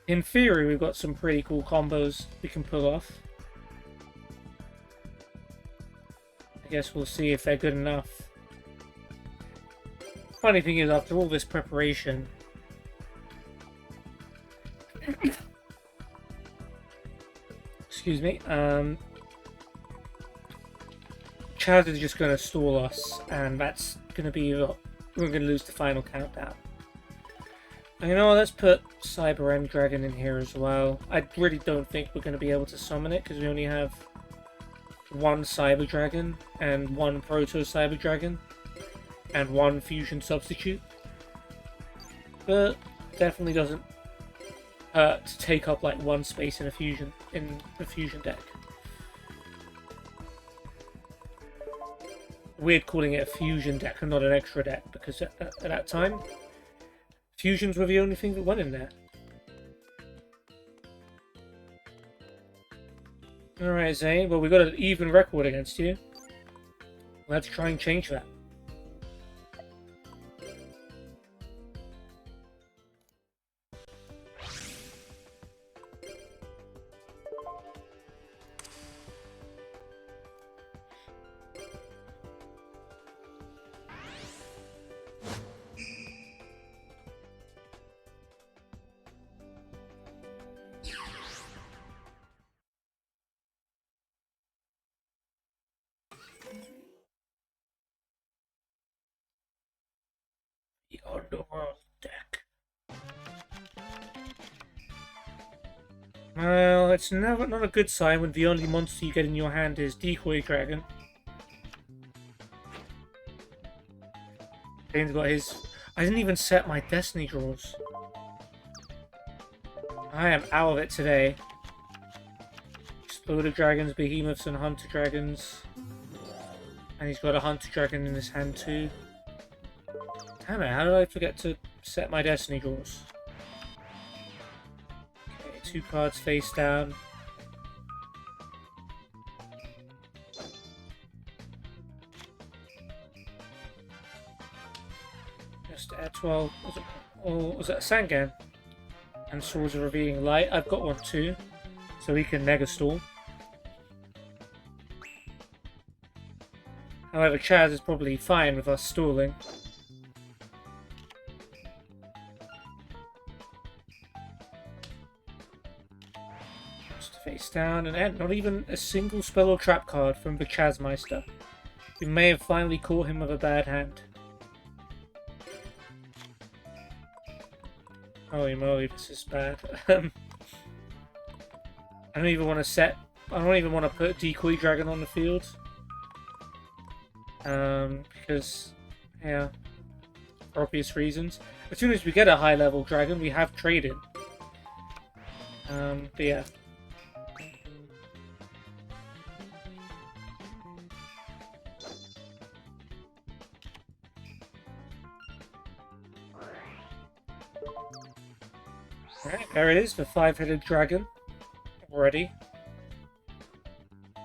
in theory we've got some pretty cool combos we can pull off. I guess we'll see if they're good enough. Funny thing is, after all this preparation, excuse me, Chaz is just going to stall us, and that's going to be, we're going to lose the final countdown. And you know what, let's put Cyber End Dragon in here as well. I really don't think we're going to be able to summon it, because we only have one Cyber Dragon, and one Proto Cyber Dragon, and one Fusion Substitute. But definitely doesn't to take up like one space in the fusion deck. Weird calling it a fusion deck and not an extra deck, because at that time fusions were the only thing that went in there. Alright, Zane, well, we've got an even record against you. Let's try and change that. The Underworld deck. Well, it's not a good sign when the only monster you get in your hand is Decoy Dragon. Dane's got his... I didn't even set my Destiny draws. I am out of it today. Exploder Dragons, Behemoths, and Hunter Dragons. And he's got a Hunter Dragon in his hand too. Damn it, how did I forget to set my Destiny draws? Okay, 2 cards face down. 12. Was it a Sangan? And Swords of Revealing Light. I've got one too, so we can Mega Storm. However, Chaz is probably fine with us stalling. Just face down and end. Not even a single spell or trap card from the Chazmeister. We may have finally caught him with a bad hand. Holy moly, this is bad. I don't even want to put Decoy Dragon on the field. Because, yeah, for obvious reasons. As soon as we get a high level dragon, we have traded. But yeah. Alright, there it is, the 5-headed dragon. Already. I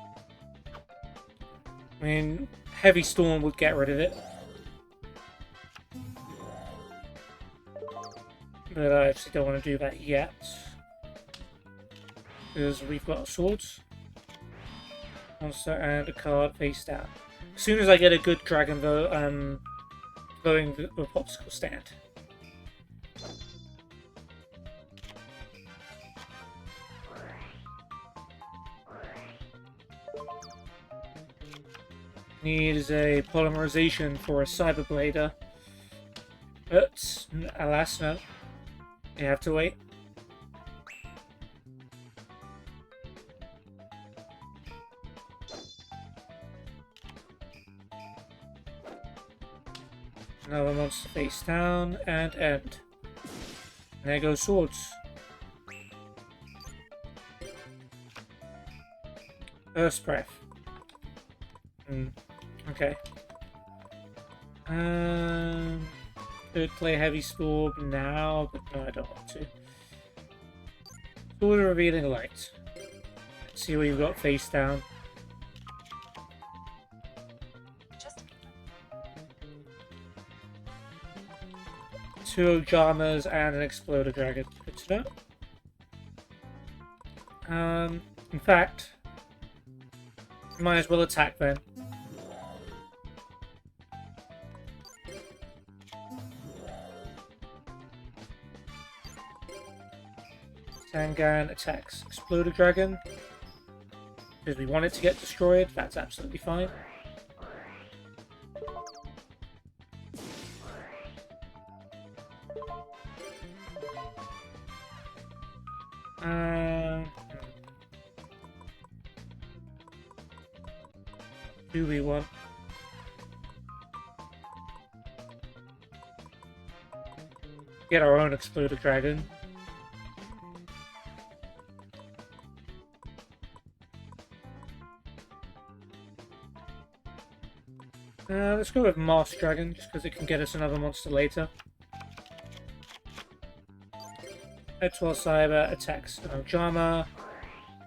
mean, Heavy Storm would get rid of it. But I actually don't want to do that yet. Because we've got swords. Monster and a card face down. As soon as I get a good dragon though, I'm going the popsicle stand. Needs a polymerization for a Cyberblader. But, alas, no. You have to wait. Another monster face down and end. And there go swords. Burst breath. Okay. Could play Heavy Storm now, but no, I don't want to. Sword of Revealing Light. Let's see what you've got face down. Two Ojamas and an Exploder Dragon. Good to know. In fact, might as well attack then. Sangan attacks Exploder Dragon. Because we want it to get destroyed, that's absolutely fine. Do we want? Get our own Exploder Dragon. Let's go with Masked Dragon, just because it can get us another monster later. Head to our Cyber, attacks an Ojama,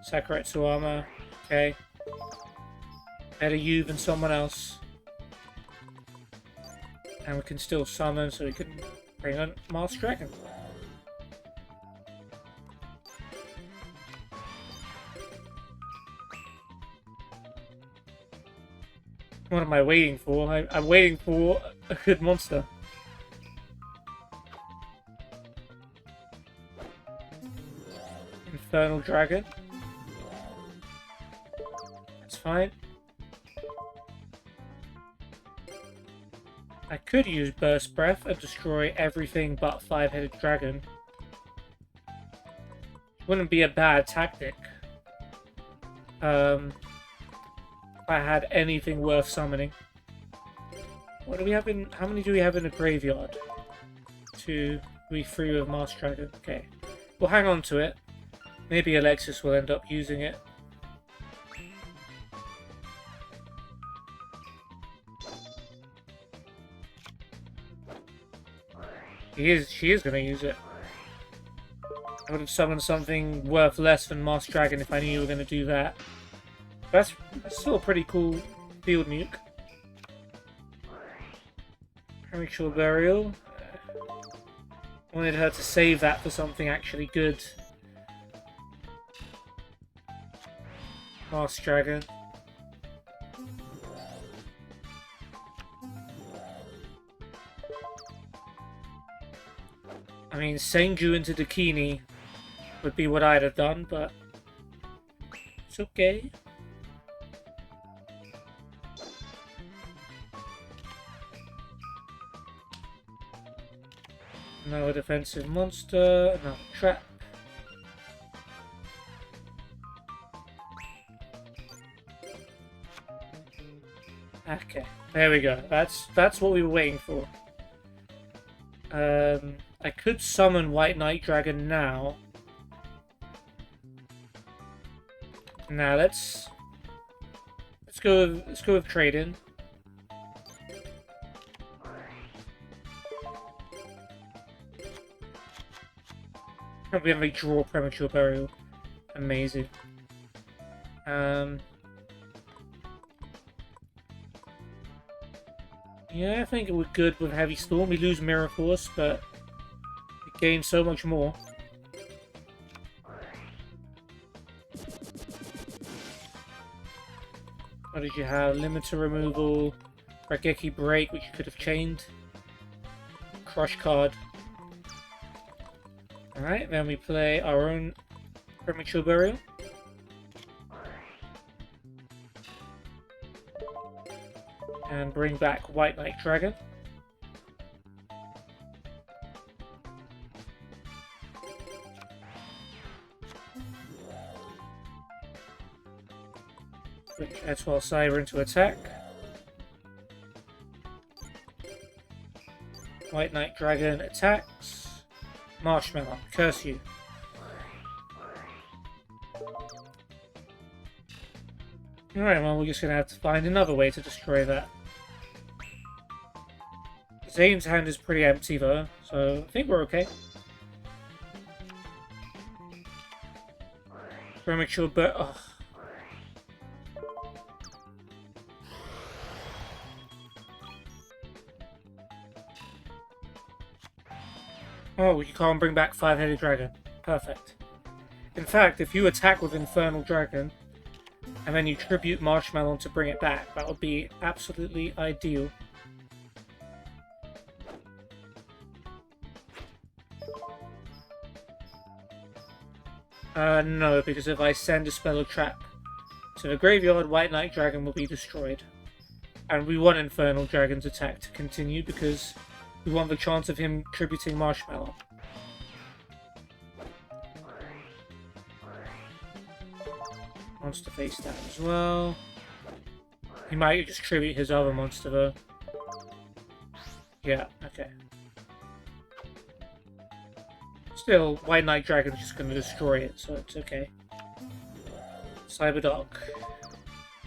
Sakuretsu armor, okay. Better you than someone else. And we can still summon, so we can bring on Masked Dragon. What am I waiting for? I'm waiting for a good monster. Infernal Dragon. That's fine. I could use Burst Breath and destroy everything but 5-headed dragon. Wouldn't be a bad tactic. If I had anything worth summoning. What do we have in? How many do we have in the graveyard? 2, 3 with Masked Dragon. Okay, we'll hang on to it. Maybe Alexis will end up using it. She is going to use it. I would have summoned something worth less than Masked Dragon if I knew you were going to do that. That's still a pretty cool field nuke. Premature Burial. wanted her to save that for something actually good. Masked Dragon. I mean, Senju into Dakini would be what I'd have done, but it's okay. Another defensive monster, another trap. Okay, there we go. That's what we were waiting for. I could summon White Knight Dragon now. Now let's go with trade-in. We have a draw premature burial. Amazing. Yeah, I think we're good with Heavy Storm. We lose Mirror Force, but we gain so much more. What did you have? Limiter removal, Rageki Break, which you could have chained. Crush card. Alright, then we play our own Premature Burial. And bring back White Knight Dragon. Switch Etwal Cyber into attack. White Knight Dragon attacks. Marshmallow, curse you. Alright, well, we're just gonna have to find another way to destroy that. Zane's hand is pretty empty though, so I think we're okay. Premature, but oh, you can't bring back Five-Headed Dragon. Perfect. In fact, if you attack with Infernal Dragon, and then you tribute Marshmallow to bring it back, that would be absolutely ideal. No, because if I send a spell or trap to the graveyard, White Knight Dragon will be destroyed. And we want Infernal Dragon's attack to continue because we want the chance of him tributing Marshmallow. Monster face that as well. He might just tribute his other monster though. Yeah, okay. Still, White Knight Dragon's just going to destroy it, so it's okay. Cyberdark.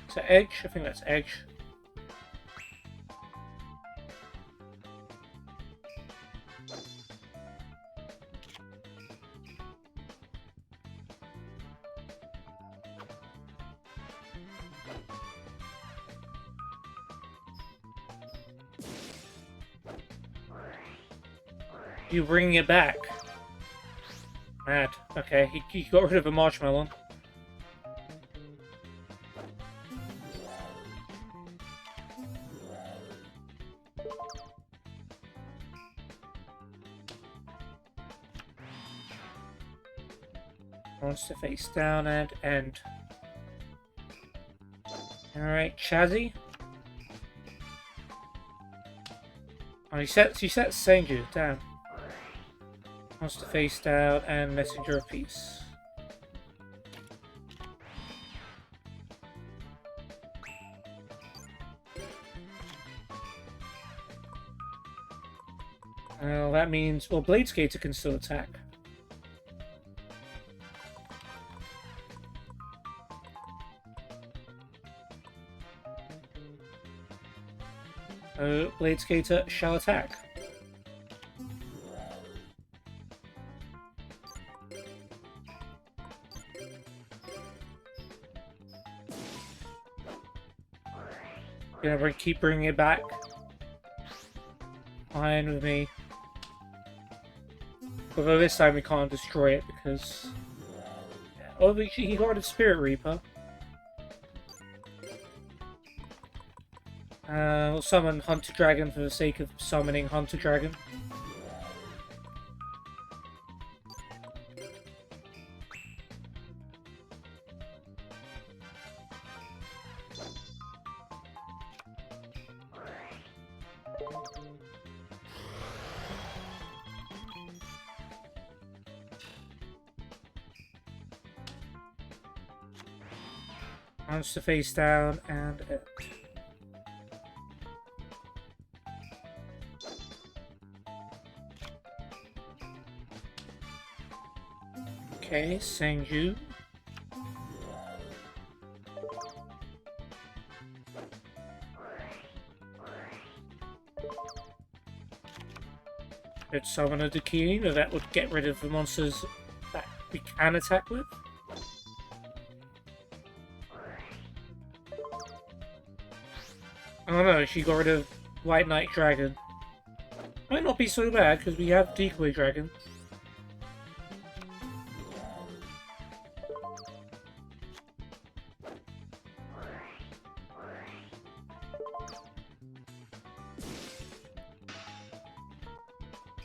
Is that Edge? I think that's Edge. You bringing it back? Mad. Okay, he got rid of a Marshmallow. Monster face down and end. Alright, Chazzy. Oh, he sets Senju, damn. Monster face down and Messenger of Peace. Well, that means... well, Blade Skater can still attack. So, Blade Skater shall attack. Gonna keep bringing it back. Fine with me. Although this time we can't destroy it because... Oh, he got rid of Spirit Reaper. We'll summon Hunter Dragon for the sake of summoning Hunter Dragon. Monster face down and it. Okay, Senju. Could summon a Dakini, but that would get rid of the monsters that we can attack with. Oh no, she got rid of White Knight Dragon. Might not be so bad, because we have Decoy Dragon.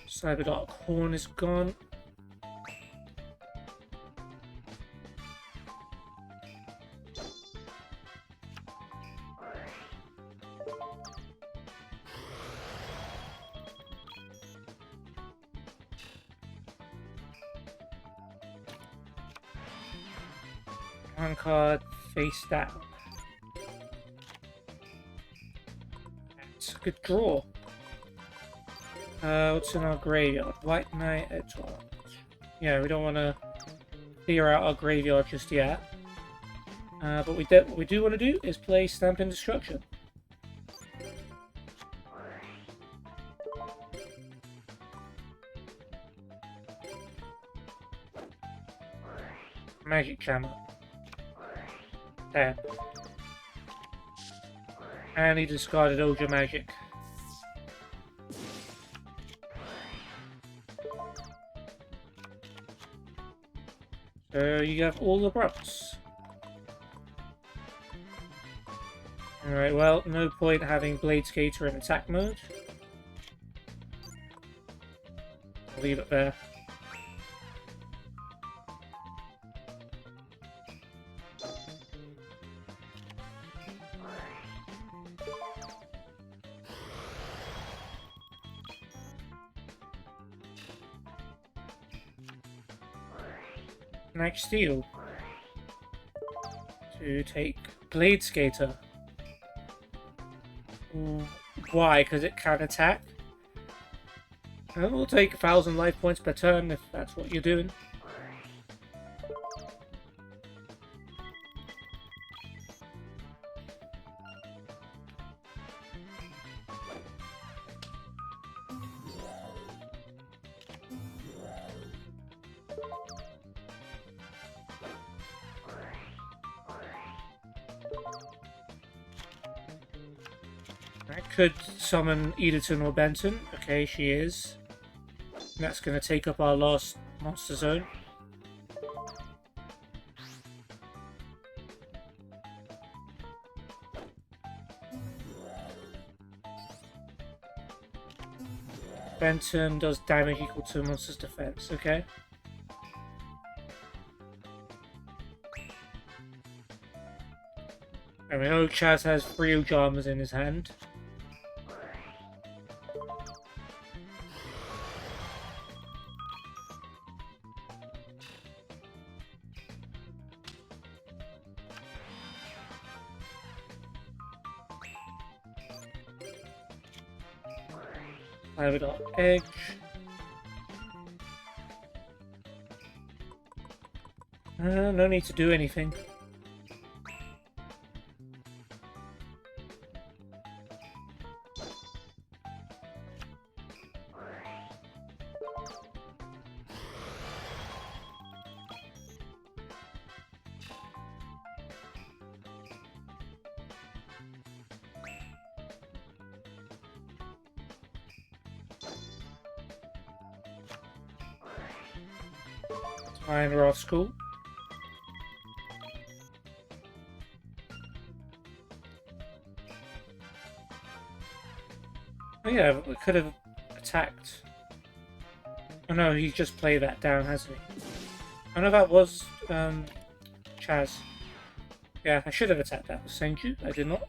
Cyberdark Horn is gone. One card face down. That's a good draw. What's in our graveyard? White Knight Edgeward. Yeah, we don't want to clear out our graveyard just yet. But what we do want to do is play Stamping Destruction. Magic Jammer. There. And he discarded Ultra Magic. So you have all the props. Alright, well, no point having Blade Skater in attack mode. I'll leave it there. Next Steel to take Blade Skater. Why? Because it can attack? And we'll take 1,000 life points per turn if that's what you're doing. I could summon Edison or Benton. Okay, she is. That's going to take up our last monster zone. Benton does damage equal to a monster's defense, okay? And we know Chaz has 3 Ujamas in his hand. I've got Edge. No need to do anything. Divine Wrath School. Oh yeah, we could have attacked. Oh no, he's just played that down, hasn't he? Oh no, that was Chaz. Yeah, I should have attacked that with Senju. I did not.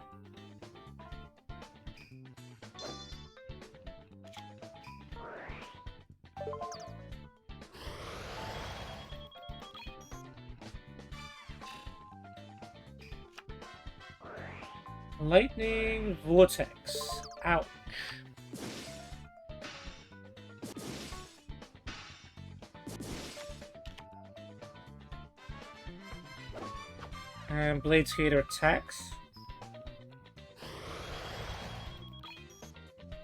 Lightning Vortex. Ouch. And Blade Skater attacks.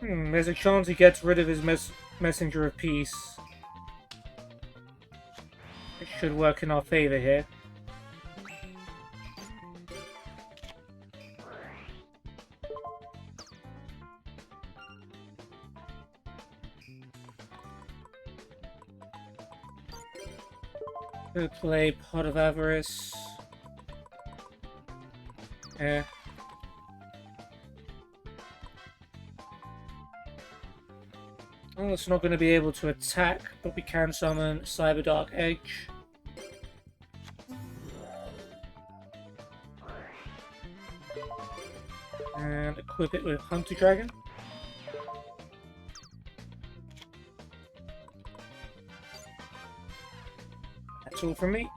There's a chance he gets rid of his Messenger of Peace. It should work in our favor here. We'll play Pot of Avarice. Yeah. Well, it's not going to be able to attack, but we can summon Cyberdark Edge. And equip it with Hunter Dragon. That's all from me.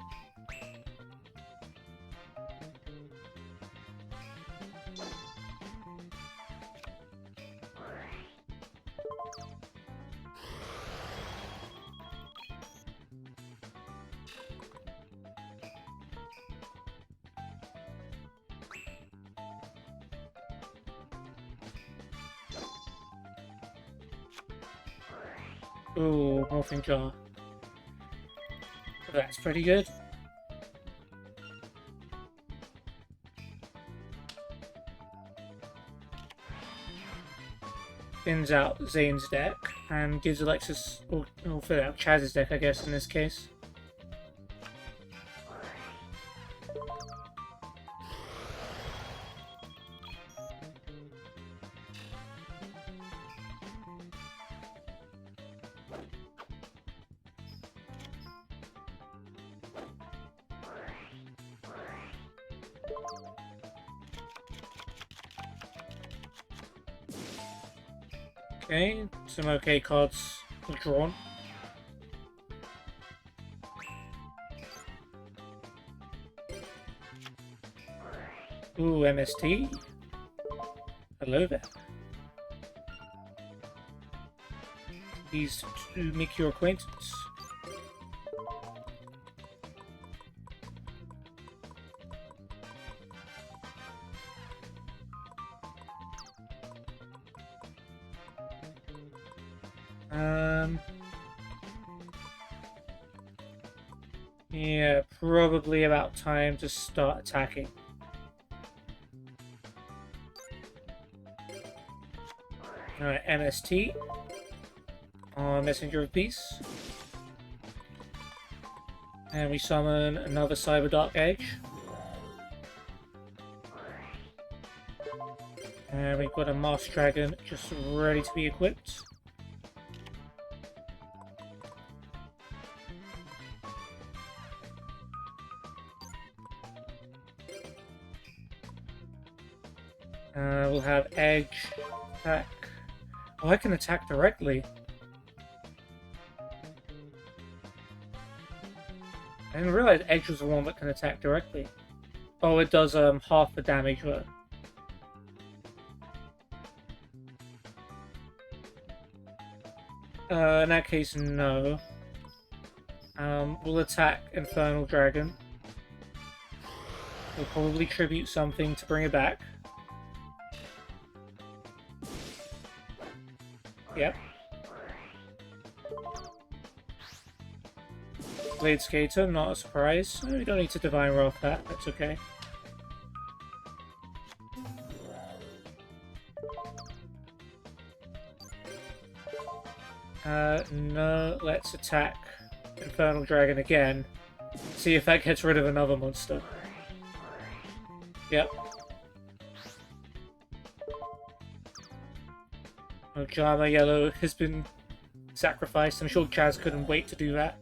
Ooh, Morphing Jar. That's pretty good. Thins out Zane's deck and gives Alexis, or fill out Chaz's deck, I guess, in this case. Okay, some okay cards are drawn. Ooh, MST. Hello there. Pleased to make your acquaintance. Yeah, probably about time to start attacking. Alright, MST. Messenger of Peace. And we summon another Cyberdark Edge. And we've got a Master Dragon just ready to be equipped. We'll have Edge attack. Oh, I can attack directly. I didn't realize Edge was the one that can attack directly. Oh, it does half the damage though. In that case, no. We'll attack Infernal Dragon. We'll probably tribute something to bring it back. Yep. Blade Skater, not a surprise. We don't need to Divine Wrath that, that's okay. No, let's attack Infernal Dragon again. See if that gets rid of another monster. Yep. Ojama Yellow has been sacrificed. I'm sure Chaz couldn't wait to do that.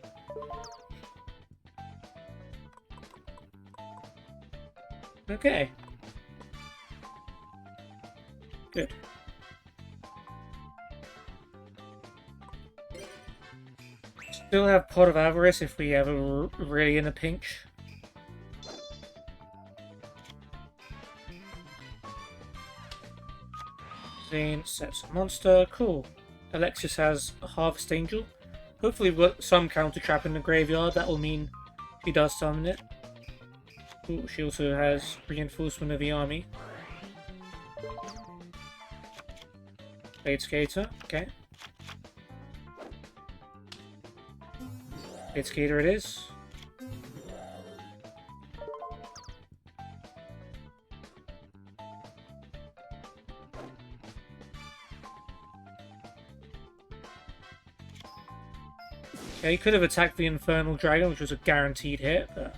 Okay. Good. Still have Pot of Avarice if we ever really in a pinch. Zane sets a monster. Cool. Alexis has a Harvest Angel. Hopefully we've got some counter trap in the graveyard. That will mean she does summon it. Ooh, she also has Reinforcement of the Army. Blade Skater, okay. Blade Skater it is. Okay, he could have attacked the Infernal Dragon, which was a guaranteed hit, but...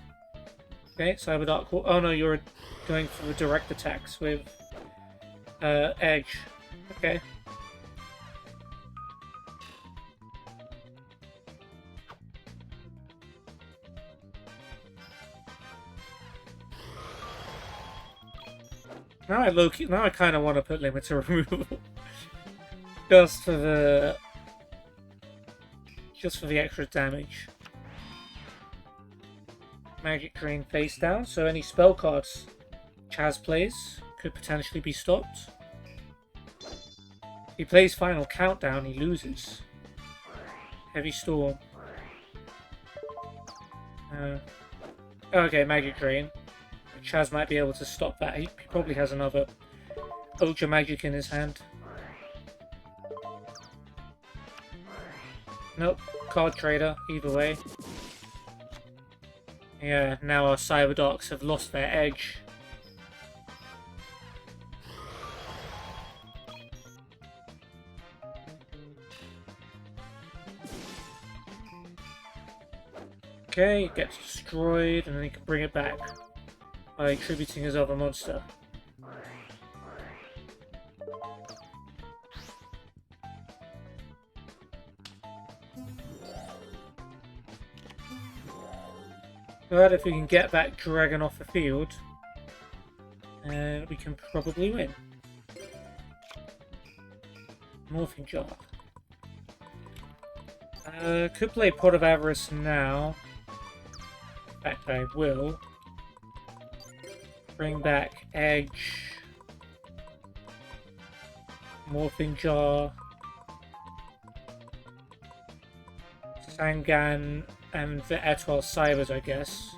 Okay, Cyberdark... Oh no, you're going for the direct attacks with... Edge. Okay. Now I kind of want to put limiter removal. Just for the extra damage. Magic Drain face down, so any spell cards Chaz plays could potentially be stopped. If he plays Final Countdown, he loses. Heavy Storm. Okay, Magic Drain. Chaz might be able to stop that. He probably has another Ultra Magic in his hand. Nope, Card Trader, either way. Yeah, now our Cyberdarks have lost their edge. Okay, it gets destroyed, and then he can bring it back by attributing his other monster. But if we can get that dragon off the field, we can probably win. Morphing Jar. Could play Pot of Avarice now. In fact, I will. Bring back Edge. Morphing Jar. Sangan and the Etwal Cybers, I guess.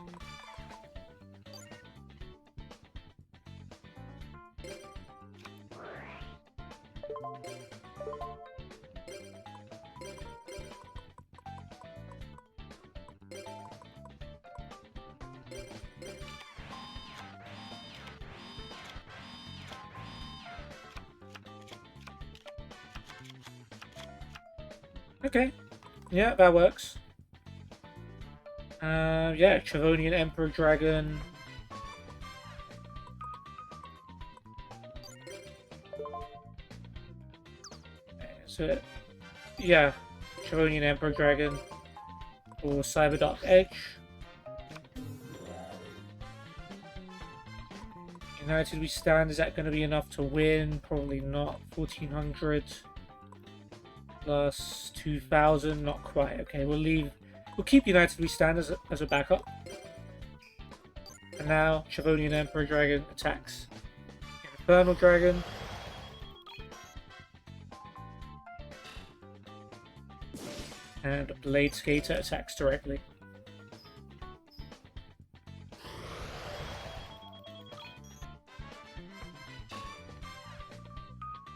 Okay. Yeah, that works. Yeah, Chavonian Emperor Dragon. So, yeah, Chavonian Emperor Dragon or Cyberdark Edge. United we stand. Is that going to be enough to win? Probably not. 1400 plus 2000, not quite. Okay, we'll keep United we stand as a backup. And now Chavonian Emperor Dragon attacks. Infernal Dragon. And Blade Skater attacks directly.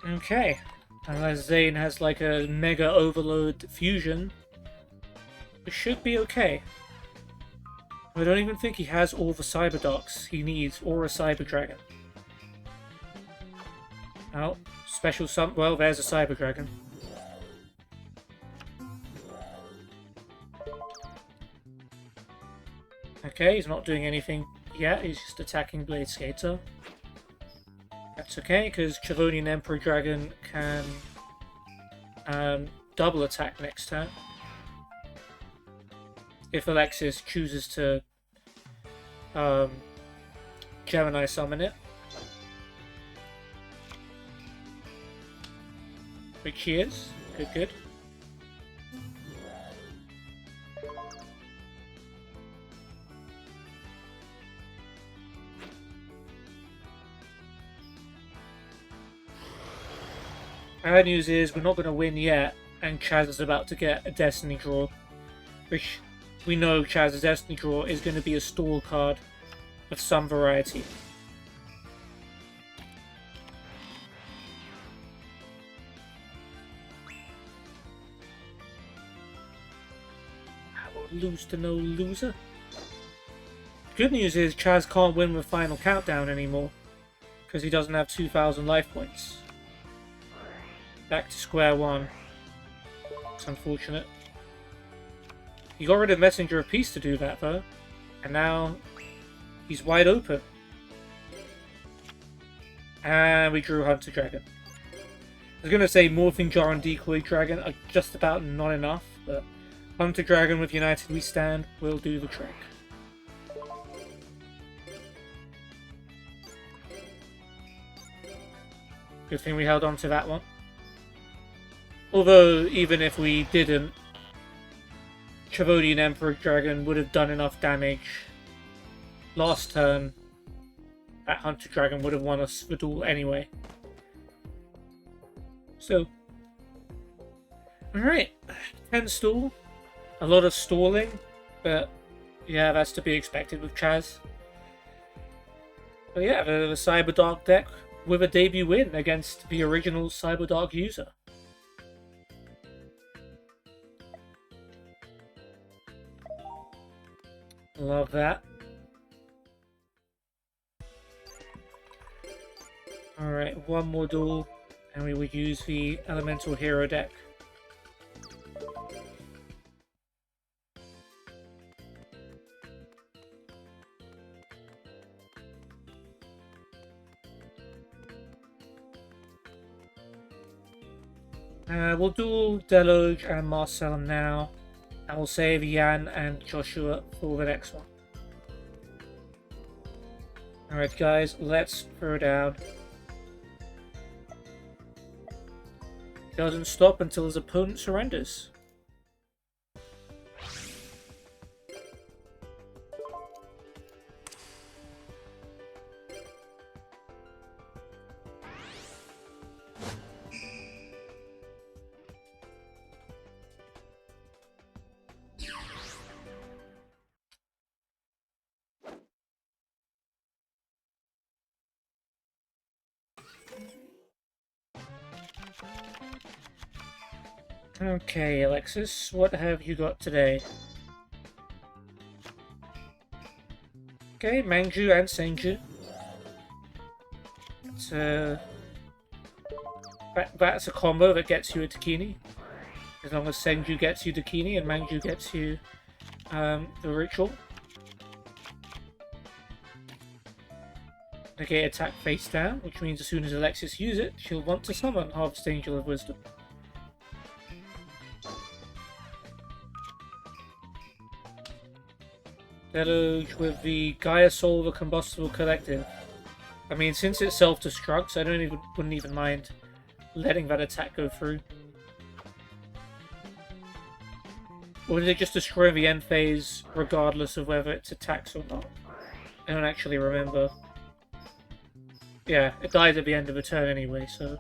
Okay. Unless Zane has like a Mega Overload fusion, it should be okay. I don't even think he has all the Cyberdarks he needs, or a Cyber Dragon. Oh, special well, there's a Cyber Dragon. Okay, he's not doing anything yet. He's just attacking Blade Skater. That's okay, because Chavonian Emperor Dragon can double attack next turn. If Alexis chooses to Gemini summon it. Which she is. Good, good. Bad news is we're not going to win yet, and Chaz is about to get a Destiny Draw, which we know Chaz's Destiny Draw is going to be a stall card of some variety. I will lose to no loser. Good news is Chaz can't win with Final Countdown anymore, because he doesn't have 2,000 life points. Back to square one. It's unfortunate. He got rid of Messenger of Peace to do that though, and now he's wide open. And we drew Hunter Dragon. I was going to say Morphing Jar and Decoy Dragon are just about not enough, but Hunter Dragon with United We Stand will do the trick. Good thing we held on to that one. Although, even if we didn't, Chavodian Emperor Dragon would have done enough damage last turn that Hunter Dragon would have won us the duel anyway. So, alright, 10 stall, a lot of stalling, but yeah, that's to be expected with Chaz. But yeah, the Cyberdark deck with a debut win against the original Cyberdark user. Love that. Alright, one more duel, and we would use the Elemental Hero deck. We'll duel Deluge and Marcel now. And we'll save Yan and Joshua for the next one. Alright guys, let's throw down. Doesn't stop until his opponent surrenders. Okay, Alexis, what have you got today? Okay, Mangju and Senju. That's a combo that gets you a Dakini. As long as Senju gets you Dakini and Mangju gets you the Ritual. Okay, attack face down, which means as soon as Alexis uses it, she'll want to summon Harvest Angel of Wisdom. Deluge with the Gaia Soul, the Combustible Collective. I mean, since it self-destructs, I wouldn't even mind letting that attack go through. Or did it just destroy the end phase regardless of whether it's attacks or not? I don't actually remember. Yeah, it died at the end of the turn anyway, so...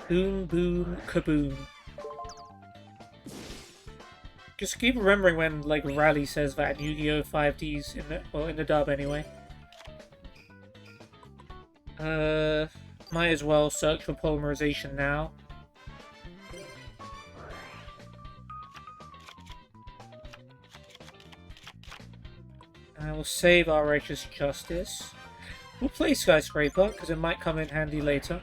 Boom, boom, kaboom. Just keep remembering when, like, Rally says that in Yu-Gi-Oh! 5Ds, in the dub anyway. Might as well search for Polymerization now. We'll save our Righteous Justice. We'll play Skyscraper, because it might come in handy later.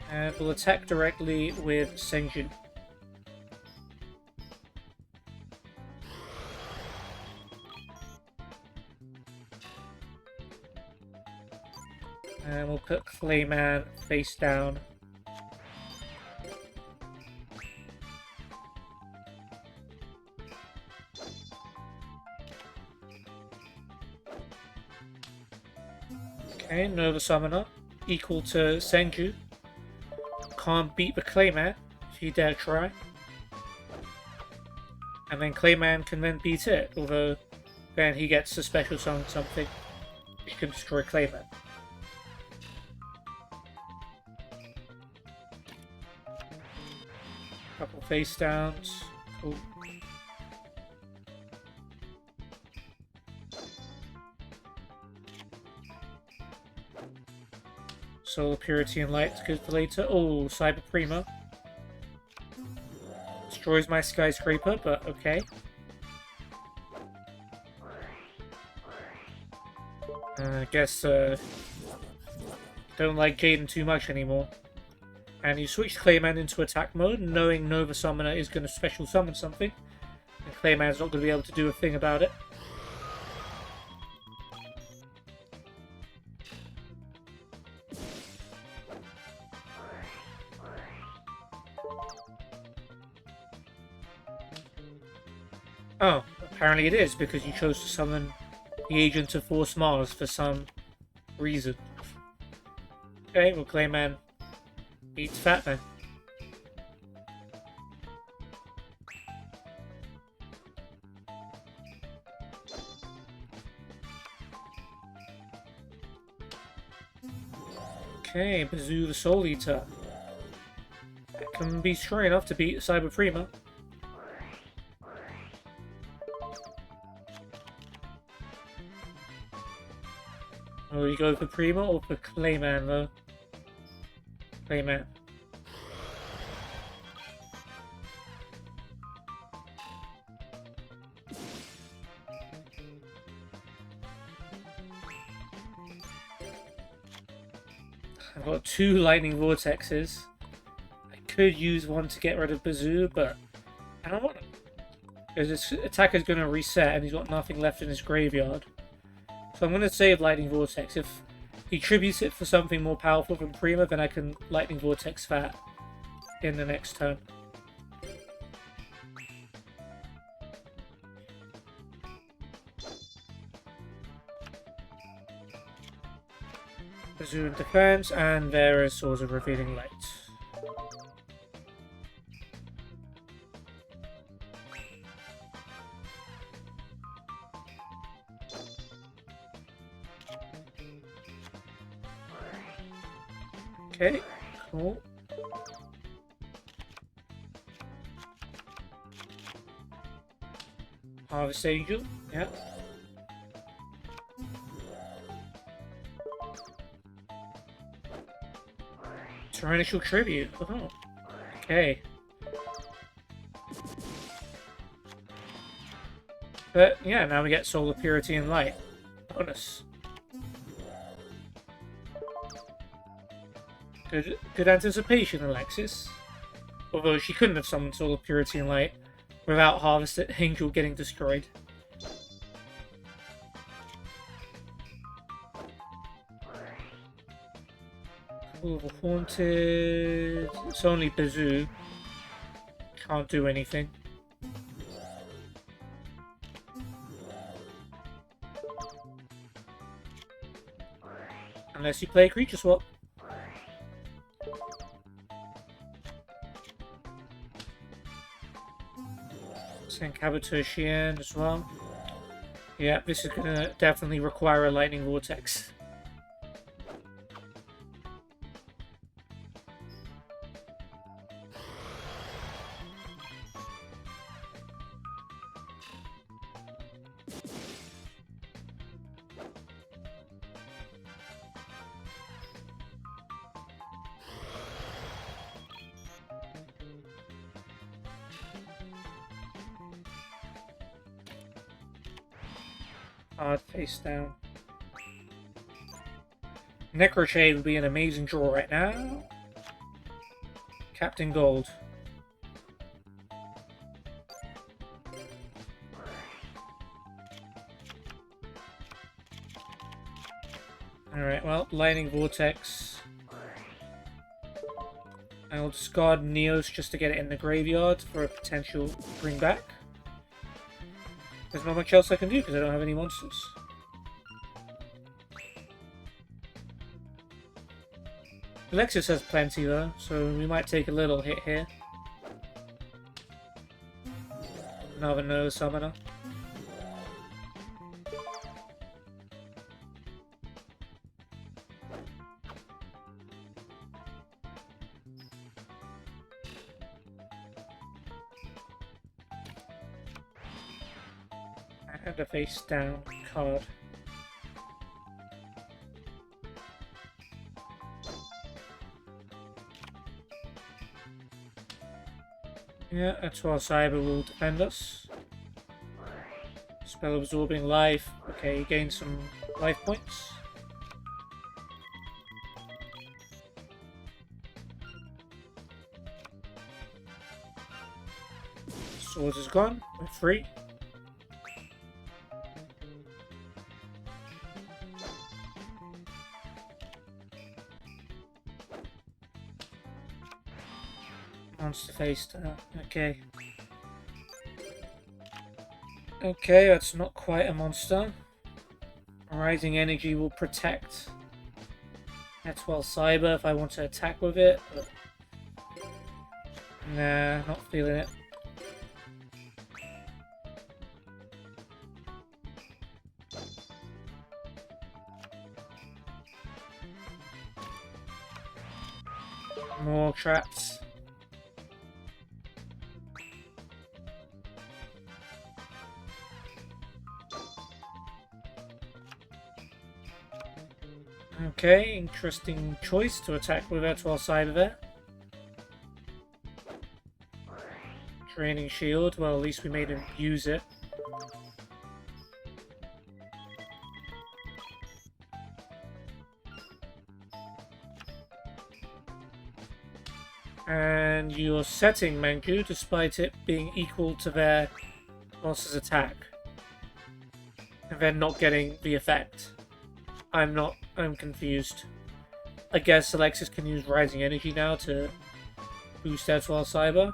And we'll attack directly with Senju. And we'll put Clayman face down. Okay, Nova Summoner, equal to Senju. Can't beat the Clayman if you dare try. And then Clayman can then beat it, although then he gets to special summon something which can destroy Clayman. Couple face downs. Cool. Solar Purity and Light's good for later. Oh, Cyber Prima. Destroys my skyscraper, but okay. I guess don't like Jaden too much anymore. And you switch Clayman into attack mode, knowing Nova Summoner is going to special summon something. And Clayman's not going to be able to do a thing about it. Oh, apparently it is, because you chose to summon the Agent of Force Mars for some reason. Okay, well Clayman beats Fatman. Okay, Bazoo the Soul Eater. That can be strong enough to beat Cyber Prima. Will you go for Prima or for Clayman though? Clayman. I've got 2 lightning vortexes. I could use one to get rid of Bazoo, but I don't want to. Because this attacker's going to reset and he's got nothing left in his graveyard. So I'm going to save Lightning Vortex. If he tributes it for something more powerful than Prima, then I can Lightning Vortex Fat in the next turn. Bazoo in defense, and there is Swords of Revealing Light. Okay, cool. Harvest Angel, yeah. Tyrannical Tribute, oh, okay. But yeah, now we get Solar Purity and Light. Bonus. Good anticipation, Alexis. Although she couldn't have summoned Solar Purity and Light without Harvest Angel getting destroyed. Cool, Haunted... It's only Bazoo. Can't do anything. Unless you play a Creature Swap. Send Kabuto Shien as well. Yeah, this is going to definitely require a Lightning Vortex. Hard face down. Necroshade would be an amazing draw right now. Captain Gold. Alright, well, Lightning Vortex. I'll discard Neos just to get it in the graveyard for a potential bring back. There's not much else I can do because I don't have any monsters. Alexis has plenty though, so we might take a little hit here. Another no summoner. And a face down card. Yeah, that's why Cyber will defend us. Spell absorbing life. Okay, gain some life points. Swords is gone. We're free. Monster face down. Okay. Okay, that's not quite a monster. Rising Energy will protect. That's well Cyber if I want to attack with it, but nah, not feeling it. More traps. Okay, interesting choice to attack with Virtual Cyber there. Draining Shield, well at least we made him use it. And you're setting Manju despite it being equal to their boss's attack. And then not getting the effect. I'm confused. I guess Alexis can use Rising Energy now to boost Edgewell Cyber.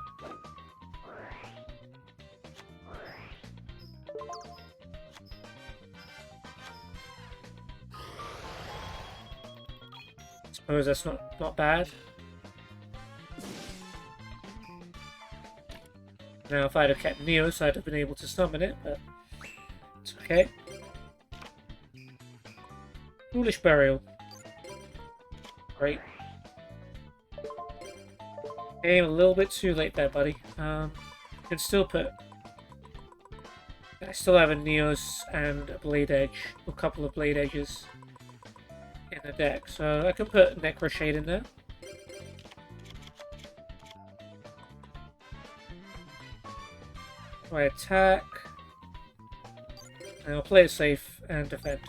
Suppose that's not bad. Now if I'd have kept Neos, I'd have been able to summon it, but it's okay. Foolish Burial. Great. Came a little bit too late there, buddy. Can still put... I still have a Neos and a Blade Edge, a couple of Blade Edges in the deck, so I can put Necroshade in there. So I attack, and I'll play it safe and defend.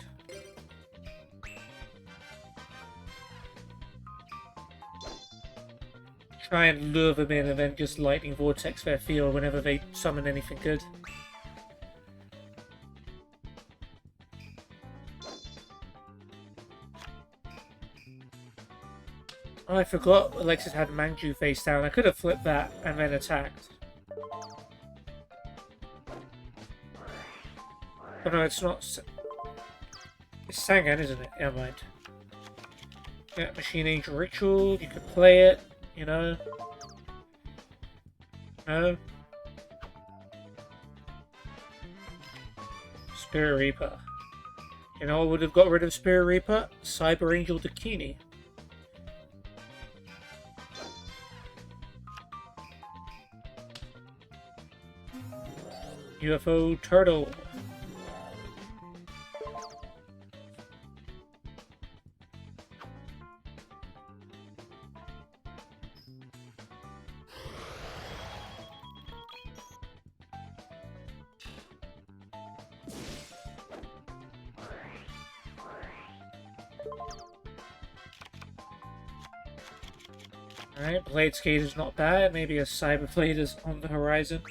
Try and lure them in and then just Lightning Vortex their field whenever they summon anything good. Oh, I forgot Alexis had Manju face down. I could have flipped that and then attacked. Oh no, it's not... It's Sangan, isn't it? Yeah, mind. Yeah, Machine Angel Ritual, you could play it, you know. No. Spirit Reaper. You know, I would have got rid of Spirit Reaper? Cyber Angel Dakini. UFO Turtle. Alright, Blade Skate is not bad. Maybe a Cyber Blade is on the horizon.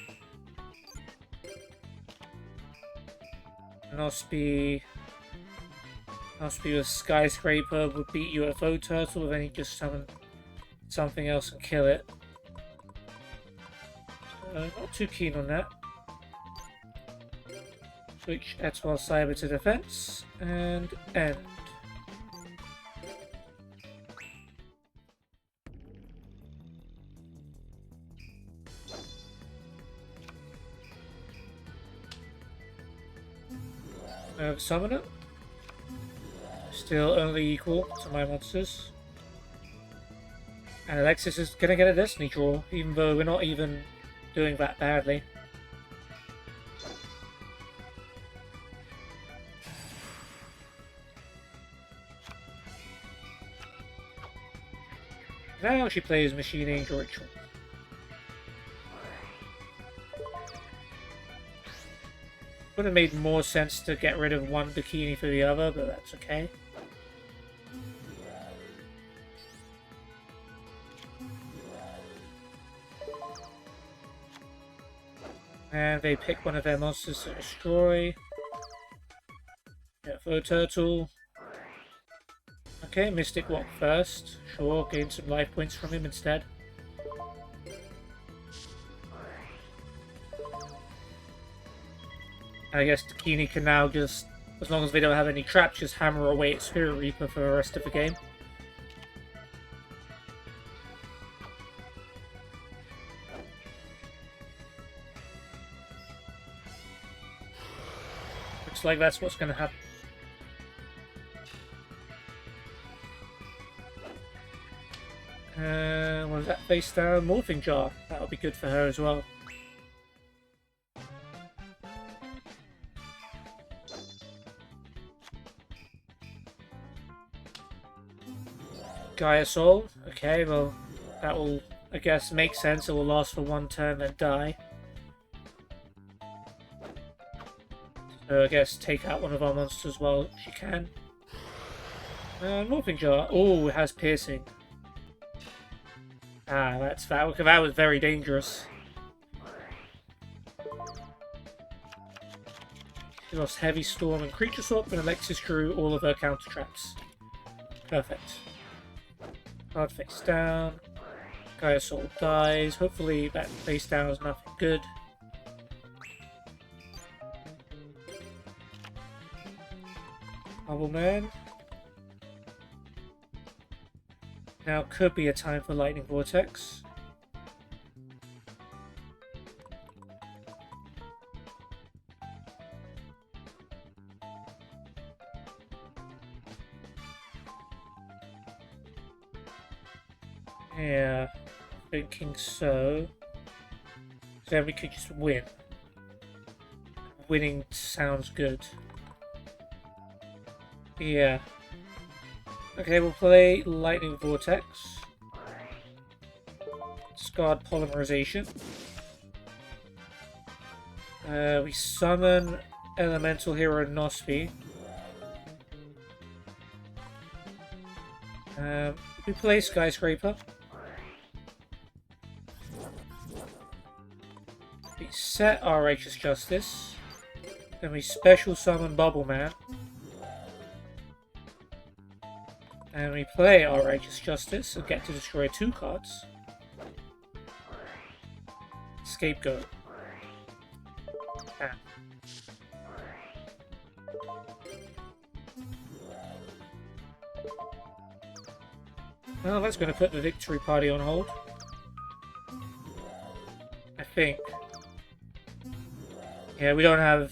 Nospi with Skyscraper would beat UFO Turtle, then he just summon something else and kill it. Not too keen on that. Switch Etoile Cyber to defense, and end. Summoner. Still only equal to my monsters. And Alexis is gonna get a Destiny draw, even though we're not even doing that badly. Now she plays Machine Angel Ritual. Would have made more sense to get rid of one bikini for the other, but that's okay. And they pick one of their monsters to destroy. UFO Turtle. Okay, Mystic Walk first. Sure, gain some life points from him instead. I guess Dakini can now just, as long as they don't have any traps, just hammer away at Spirit Reaper for the rest of the game. Looks like that's what's going to happen. What is that? Face down Morphing Jar. That'll be good for her as well. Gaia Soul. Okay, well, that will, I guess, make sense. It will last for one turn, then die. So I guess take out one of our monsters while she can. Morphing Jar. Oh, it has Piercing. Ah, that was very dangerous. She lost Heavy Storm and Creature Swap, and Alexis drew all of her counter traps. Perfect. Card face down. Gaia Soul dies. Hopefully that face down is nothing good. Bubble Man. Now could be a time for Lightning Vortex. Yeah, thinking so. Then we could just win. Winning sounds good. Yeah. Okay, we'll play Lightning Vortex. Discard Polymerization. We summon Elemental Hero Nospi. We play Skyscraper. We set our Righteous Justice. Then we special summon Bubble Man. And we play our Righteous Justice and get to destroy 2 cards. Scapegoat. Ah. Well, that's going to put the victory party on hold. I think. Yeah, we're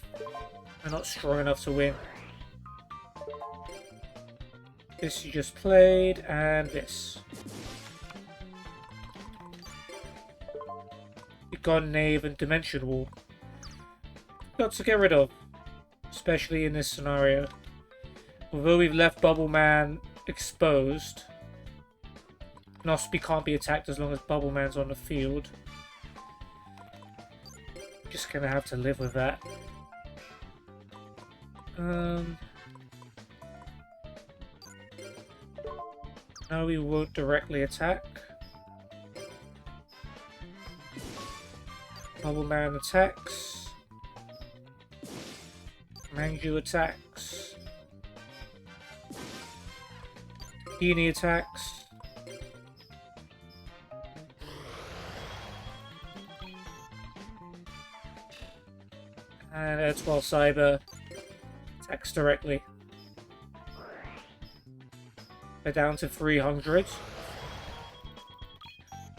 not strong enough to win. This you just played, and this. God Knave and Dimension Wall. Got to get rid of. Especially in this scenario. Although we've left Bubble Man exposed, Nospi can't be attacked as long as Bubble Man's on the field. Just gonna have to live with that. No, we won't directly attack. Bubble Man attacks. Manju attacks. Bikini attacks. And Ertwell Cyber attacks directly. They're down to 300.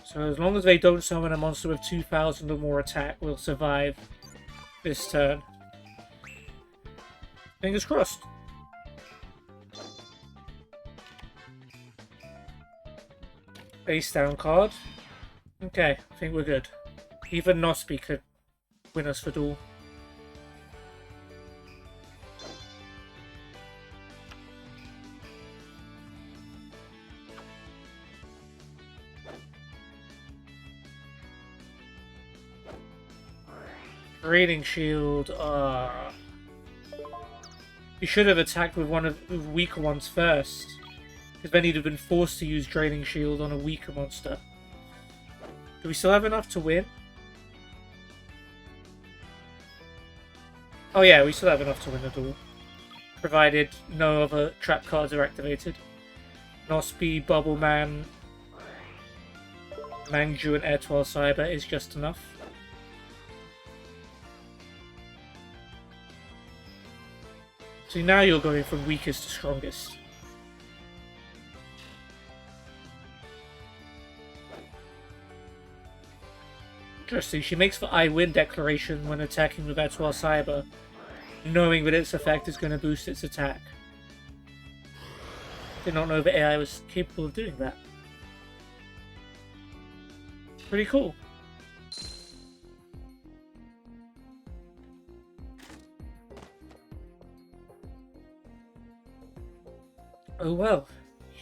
So as long as they don't summon a monster with 2,000 or more attack, we'll survive this turn. Fingers crossed. Face down card. Okay, I think we're good. Even Nosby could win us for Duel. Draining Shield. He should have attacked with one of the weaker ones first. Because then he'd have been forced to use Draining Shield on a weaker monster. Do we still have enough to win? Oh yeah, we still have enough to win the duel. Provided no other trap cards are activated. Nosby, Bubble Man, Manju and Ertwell Cyber is just enough. So now you're going from weakest to strongest. Interesting, she makes the I win declaration when attacking with Ertwell Cyber, knowing that its effect is going to boost its attack. Did not know the AI was capable of doing that. Pretty cool. Oh well,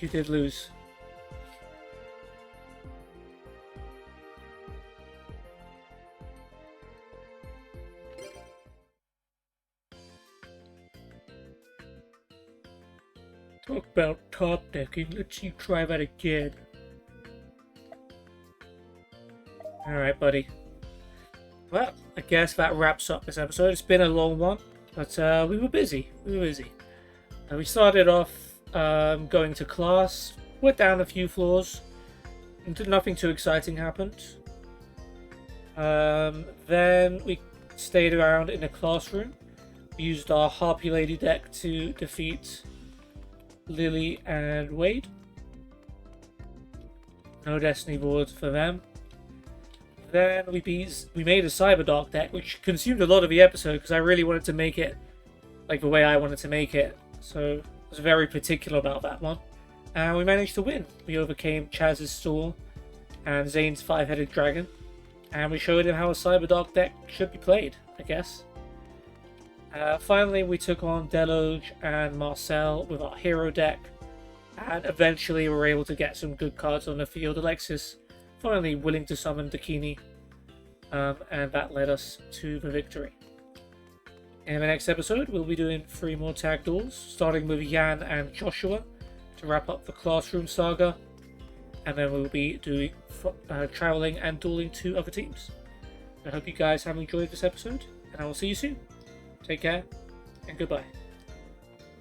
you did lose. Talk about top decking, let's see you try that again. Alright, buddy. Well, I guess that wraps up this episode. It's been a long one, but we were busy. We started off going to class, went down a few floors, nothing too exciting happened. Then we stayed around in the classroom, used our Harpy Lady deck to defeat Lily and Wade. No Destiny boards for them. Then we made a Cyberdark deck, which consumed a lot of the episode because I really wanted to make it like the way I wanted to make it. So I was very particular about that one. And we managed to win. We overcame Chaz's Stall and Zane's 5-headed dragon. And we showed him how a Cyberdark deck should be played, I guess. Finally, we took on Deluge and Marcel with our hero deck. And eventually we were able to get some good cards on the field. Alexis finally willing to summon Dakini. And that led us to the victory. In the next episode, we'll be doing 3 more tag duels, starting with Yan and Joshua to wrap up the classroom saga. And then we'll be doing traveling and dueling 2 other teams. I hope you guys have enjoyed this episode, and I will see you soon. Take care, and goodbye.